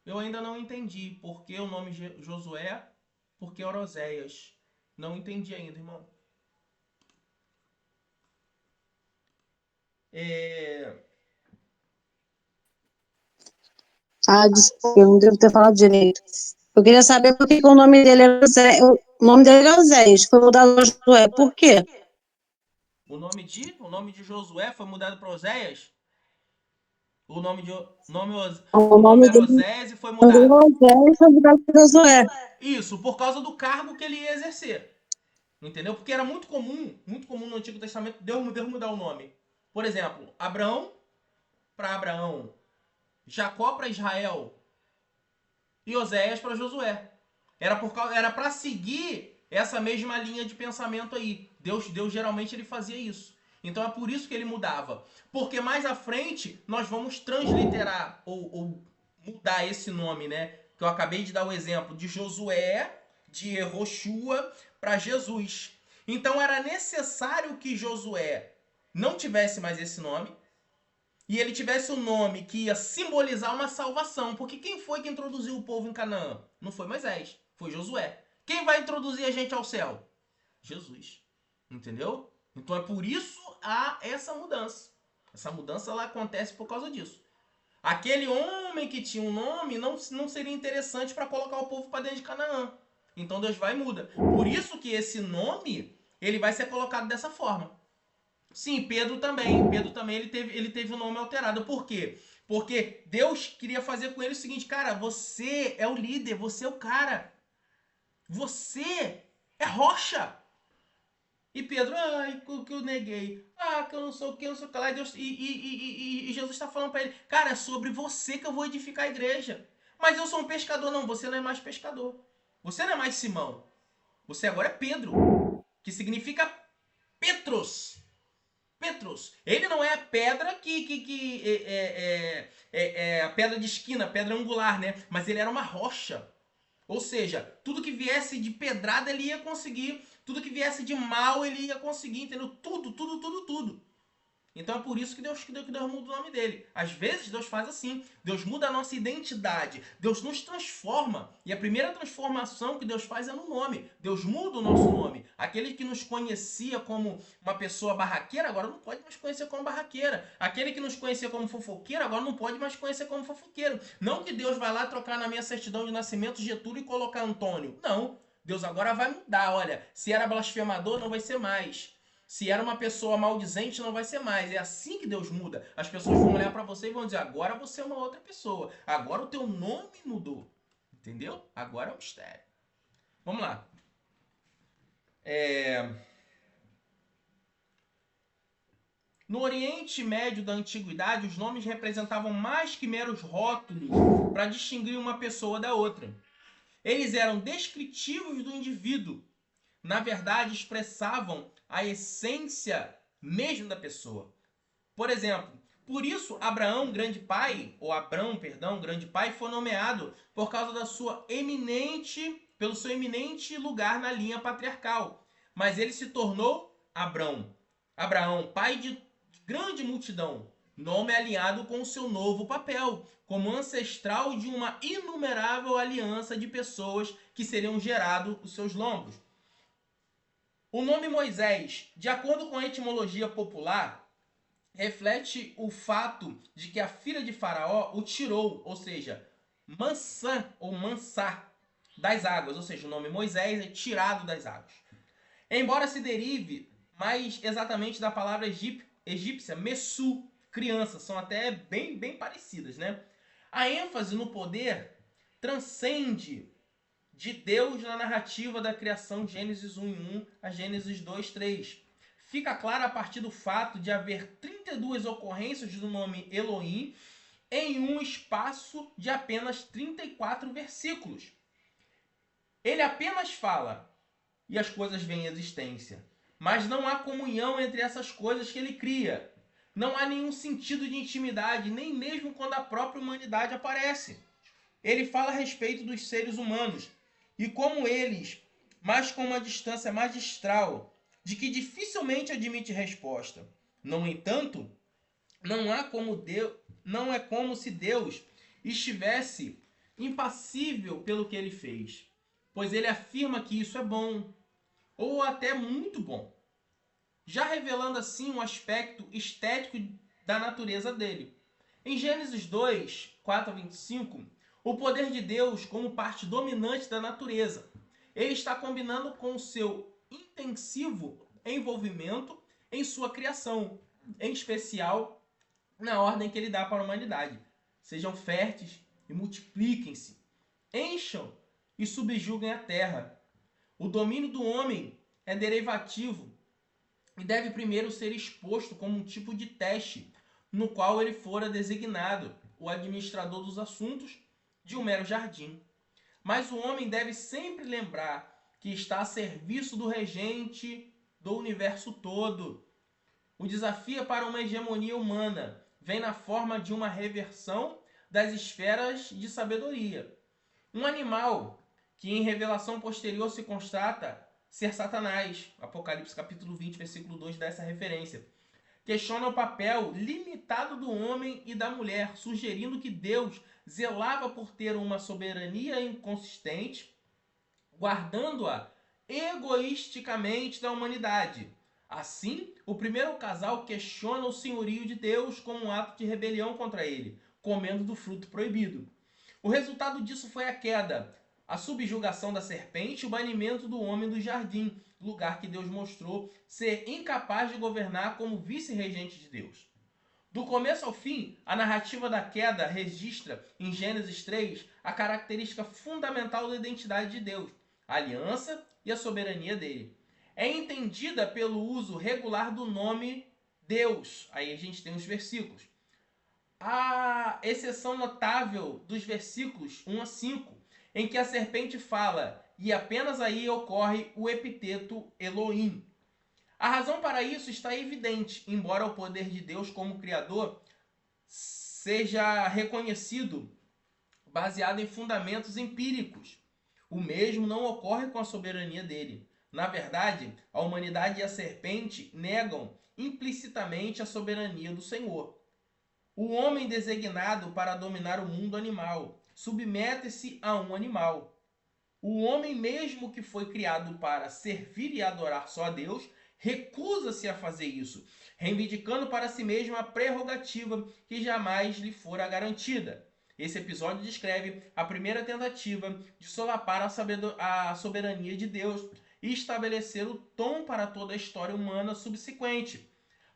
Eu ainda não entendi por que o nome Josué, por que Oséias. Não entendi ainda, irmão. Ah, desculpa, eu não devo ter falado direito. Eu queria saber por que o nome dele era Zé. O nome dele era Oséias, foi mudado para Josué. Por quê? O nome de Josué foi mudado para Oséias? O nome, de, O o nome nome era dele Osés e foi era mudado. Oséias, foi mudado para Josué. Isso, por causa do cargo que ele ia exercer. Entendeu? Porque era muito comum no Antigo Testamento Deus mudar o nome. Por exemplo, Abraão para Abraão, Jacó para Israel e Oséias para Josué. Era para seguir essa mesma linha de pensamento aí. Deus geralmente ele fazia isso. Então é por isso que ele mudava. Porque mais à frente nós vamos transliterar ou mudar esse nome, né? Que eu acabei de dar o exemplo de Josué, de Yehoshua para Jesus. Então era necessário que Josué não tivesse mais esse nome e ele tivesse um nome que ia simbolizar uma salvação. Porque quem foi que introduziu o povo em Canaã? Não foi Moisés, foi Josué. Quem vai introduzir a gente ao céu? Jesus. Entendeu? Então é por isso há essa mudança. Essa mudança ela acontece por causa disso. Aquele homem que tinha um nome não seria interessante para colocar o povo para dentro de Canaã. Então Deus vai e muda. Por isso que esse nome ele vai ser colocado dessa forma. Sim, Pedro também. Pedro também ele teve o nome alterado. Por quê? Porque Deus queria fazer com ele o seguinte, cara, você é o líder, você é o cara. Você é rocha. E Pedro, ai, que eu neguei. Ah, que eu não sou o que, eu não sou o que lá. E Jesus está falando para ele, cara, é sobre você que eu vou edificar a igreja. Mas eu sou um pescador. Não, você não é mais pescador. Você não é mais Simão. Você agora é Pedro, que significa Petros. Petros. Ele não é a pedra que é a pedra de esquina, pedra angular, né? Mas ele era uma rocha. Ou seja, tudo que viesse de pedrada ele ia conseguir, tudo que viesse de mal ele ia conseguir, entendeu? Tudo. Então é por isso que Deus muda o nome dele. Às vezes Deus faz assim. Deus muda a nossa identidade. Deus nos transforma. E a primeira transformação que Deus faz é no nome. Deus muda o nosso nome. Aquele que nos conhecia como uma pessoa barraqueira, agora não pode mais conhecer como barraqueira. Aquele que nos conhecia como fofoqueiro, agora não pode mais conhecer como fofoqueiro. Não que Deus vai lá trocar na minha certidão de nascimento Getúlio e colocar Antônio. Não. Deus agora vai mudar. Olha, se era blasfemador, não vai ser mais. Se era uma pessoa maldizente, não vai ser mais. É assim que Deus muda. As pessoas vão olhar para você e vão dizer: agora você é uma outra pessoa. Agora o teu nome mudou. Entendeu? Agora é um mistério. Vamos lá. No Oriente Médio da Antiguidade, os nomes representavam mais que meros rótulos para distinguir uma pessoa da outra. Eles eram descritivos do indivíduo. Na verdade, expressavam a essência mesmo da pessoa. Por exemplo, por isso Abraão, grande pai, ou Abrão, perdão, grande pai, foi nomeado por causa pelo seu eminente lugar na linha patriarcal. Mas ele se tornou Abrão. Abraão, pai de grande multidão, nome alinhado com o seu novo papel, como ancestral de uma inumerável aliança de pessoas que seriam gerado os seus lombos. O nome Moisés, de acordo com a etimologia popular, reflete o fato de que a filha de Faraó o tirou, ou seja, Mansã ou Mansá, das águas, ou seja, o nome Moisés é tirado das águas. Embora se derive mais exatamente da palavra egípcia, Messu, criança, são até bem parecidas, né? A ênfase no poder transcende de Deus na narrativa da criação de Gênesis 1:1 a Gênesis 2:3. Fica claro a partir do fato de haver 32 ocorrências do nome Elohim em um espaço de apenas 34 versículos. Ele apenas fala e as coisas vêm à existência. Mas não há comunhão entre essas coisas que ele cria. Não há nenhum sentido de intimidade, nem mesmo quando a própria humanidade aparece. Ele fala a respeito dos seres humanos e como eles, mas com uma distância magistral, de que dificilmente admite resposta. No entanto, não é como se Deus estivesse impassível pelo que ele fez, pois ele afirma que isso é bom, ou até muito bom, já revelando assim um aspecto estético da natureza dele. Em Gênesis 2, 4 a 25, o poder de Deus como parte dominante da natureza. Ele está combinando com o seu intensivo envolvimento em sua criação, em especial na ordem que ele dá para a humanidade. Sejam férteis e multipliquem-se, encham e subjuguem a terra. O domínio do homem é derivativo e deve primeiro ser exposto como um tipo de teste, no qual ele fora designado o administrador dos assuntos de um mero jardim. Mas o homem deve sempre lembrar que está a serviço do regente do universo todo. O desafio para uma hegemonia humana vem na forma de uma reversão das esferas de sabedoria. Um animal que em revelação posterior se constata ser Satanás, Apocalipse capítulo 20, versículo 2 dá essa referência, questiona o papel limitado do homem e da mulher, sugerindo que Deus zelava por ter uma soberania inconsistente, guardando-a egoisticamente da humanidade. Assim, o primeiro casal questiona o senhorio de Deus como um ato de rebelião contra ele, comendo do fruto proibido. O resultado disso foi a queda, a subjugação da serpente e o banimento do homem do jardim, lugar que Deus mostrou ser incapaz de governar como vice-regente de Deus. Do começo ao fim, a narrativa da queda registra, em Gênesis 3, a característica fundamental da identidade de Deus, a aliança e a soberania dele. É entendida pelo uso regular do nome Deus. Aí a gente tem os versículos. A exceção notável dos versículos 1 a 5, em que a serpente fala, e apenas aí ocorre o epiteto Elohim. A razão para isso está evidente, embora o poder de Deus como Criador seja reconhecido baseado em fundamentos empíricos. O mesmo não ocorre com a soberania dele. Na verdade, a humanidade e a serpente negam implicitamente a soberania do Senhor. O homem designado para dominar o mundo animal submete-se a um animal. O homem mesmo que foi criado para servir e adorar só a Deus recusa-se a fazer isso, reivindicando para si mesmo a prerrogativa que jamais lhe fora garantida. Esse episódio descreve a primeira tentativa de solapar a soberania de Deus e estabelecer o tom para toda a história humana subsequente.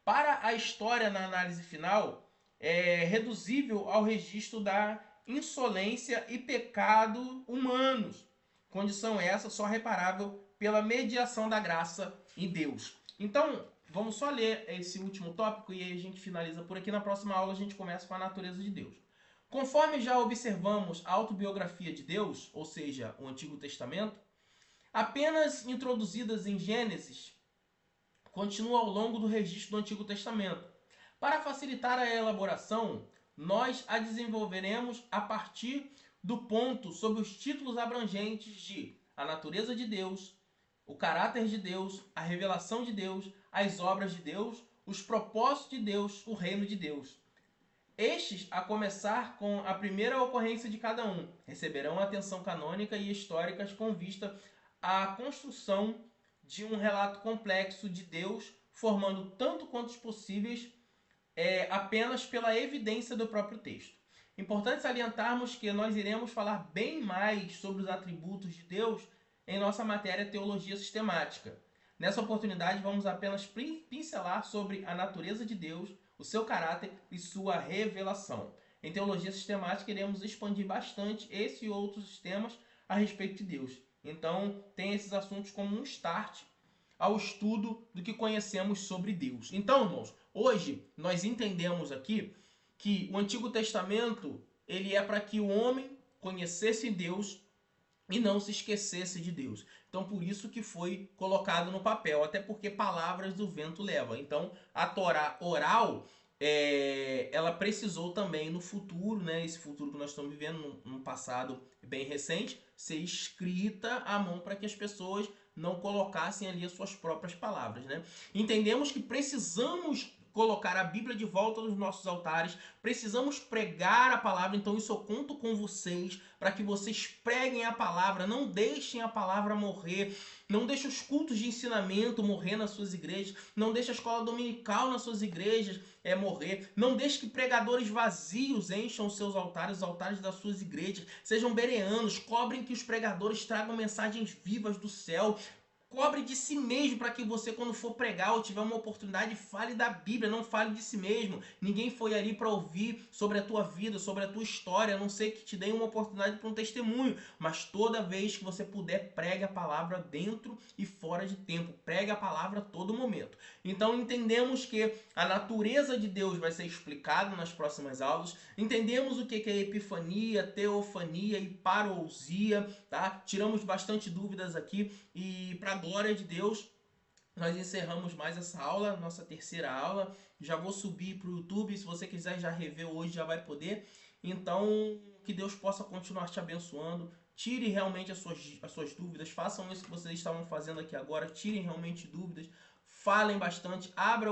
Para a história, na análise final, é reduzível ao registro da insolência e pecado humanos, condição essa só reparável pela mediação da graça em Deus. Então, vamos só ler esse último tópico e aí a gente finaliza por aqui. Na próxima aula a gente começa com a natureza de Deus. Conforme já observamos a autobiografia de Deus, ou seja, o Antigo Testamento, apenas introduzidas em Gênesis, continua ao longo do registro do Antigo Testamento. Para facilitar a elaboração, nós a desenvolveremos a partir do ponto sobre os títulos abrangentes de a natureza de Deus, o caráter de Deus, a revelação de Deus, as obras de Deus, os propósitos de Deus, o reino de Deus. Estes, a começar com a primeira ocorrência de cada um, receberão atenção canônica e históricas com vista à construção de um relato complexo de Deus, formando tanto quanto possíveis apenas pela evidência do próprio texto. Importante salientarmos que nós iremos falar bem mais sobre os atributos de Deus em nossa matéria Teologia Sistemática. Nessa oportunidade, vamos apenas pincelar sobre a natureza de Deus, o seu caráter e sua revelação. Em Teologia Sistemática, iremos expandir bastante esse e outros temas a respeito de Deus. Então, tem esses assuntos como um start ao estudo do que conhecemos sobre Deus. Então, irmãos, hoje nós entendemos aqui que o Antigo Testamento ele é para que o homem conhecesse Deus e não se esquecesse de Deus. Então, por isso que foi colocado no papel, até porque palavras do vento leva. Então, a Torá oral, ela precisou também no futuro, né, esse futuro que nós estamos vivendo, num passado bem recente, ser escrita à mão para que as pessoas não colocassem ali as suas próprias palavras, né? Entendemos que precisamos colocar a Bíblia de volta nos nossos altares, precisamos pregar a palavra, então isso eu conto com vocês, para que vocês preguem a palavra, não deixem a palavra morrer, não deixem os cultos de ensinamento morrer nas suas igrejas, não deixem a escola dominical nas suas igrejas morrer, não deixe que pregadores vazios encham os seus altares, os altares das suas igrejas, sejam bereanos, cobrem que os pregadores tragam mensagens vivas do céu, cobre de si mesmo para que você, quando for pregar ou tiver uma oportunidade, fale da Bíblia, não fale de si mesmo. Ninguém foi ali para ouvir sobre a tua vida, sobre a tua história, a não ser que te dê uma oportunidade para um testemunho. Mas toda vez que você puder, pregue a palavra dentro e fora de tempo. Pregue a palavra a todo momento. Então entendemos que a natureza de Deus vai ser explicada nas próximas aulas. Entendemos o que é epifania, teofania e parousia, tá? Tiramos bastante dúvidas aqui e para glória de Deus, nós encerramos mais essa aula, nossa terceira aula. Já vou subir para o YouTube, se você quiser já rever hoje, já vai poder. Então, que Deus possa continuar te abençoando. Tire realmente as suas dúvidas, façam isso que vocês estavam fazendo aqui agora, tirem realmente dúvidas, falem bastante, abra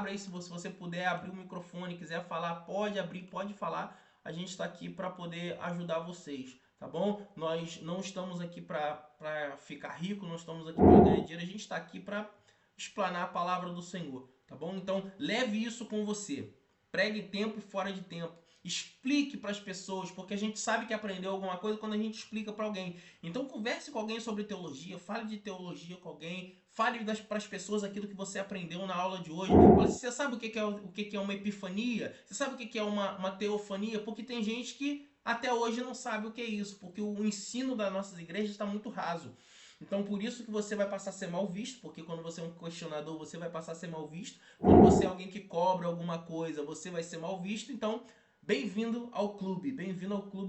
aí se você puder abrir o microfone, quiser falar, pode abrir, pode falar. A gente está aqui para poder ajudar vocês. Tá bom? Nós não estamos aqui para ficar rico, não estamos aqui para ganhar dinheiro, a gente está aqui para explanar a palavra do Senhor, tá bom? Então, leve isso com você. Pregue tempo e fora de tempo. Explique para as pessoas, porque a gente sabe que aprendeu alguma coisa quando a gente explica para alguém. Então, converse com alguém sobre teologia, fale de teologia com alguém, fale para as pessoas aquilo que você aprendeu na aula de hoje. Você sabe o que é uma epifania? Você sabe o que é uma teofania? Porque tem gente que até hoje não sabe o que é isso, porque o ensino das nossas igrejas está muito raso. Então, por isso que você vai passar a ser mal visto, porque quando você é um questionador, você vai passar a ser mal visto. Quando você é alguém que cobra alguma coisa, você vai ser mal visto. Então, bem-vindo ao clube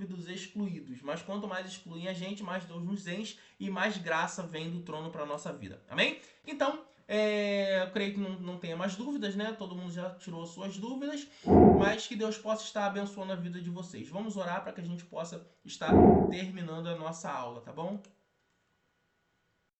dos excluídos. Mas quanto mais excluem a gente, mais Deus nos enche e mais graça vem do trono para a nossa vida. Amém? Então, eu creio que não tenha mais dúvidas, né? Todo mundo já tirou suas dúvidas, mas que Deus possa estar abençoando a vida de vocês. Vamos orar para que a gente possa estar terminando a nossa aula, tá bom?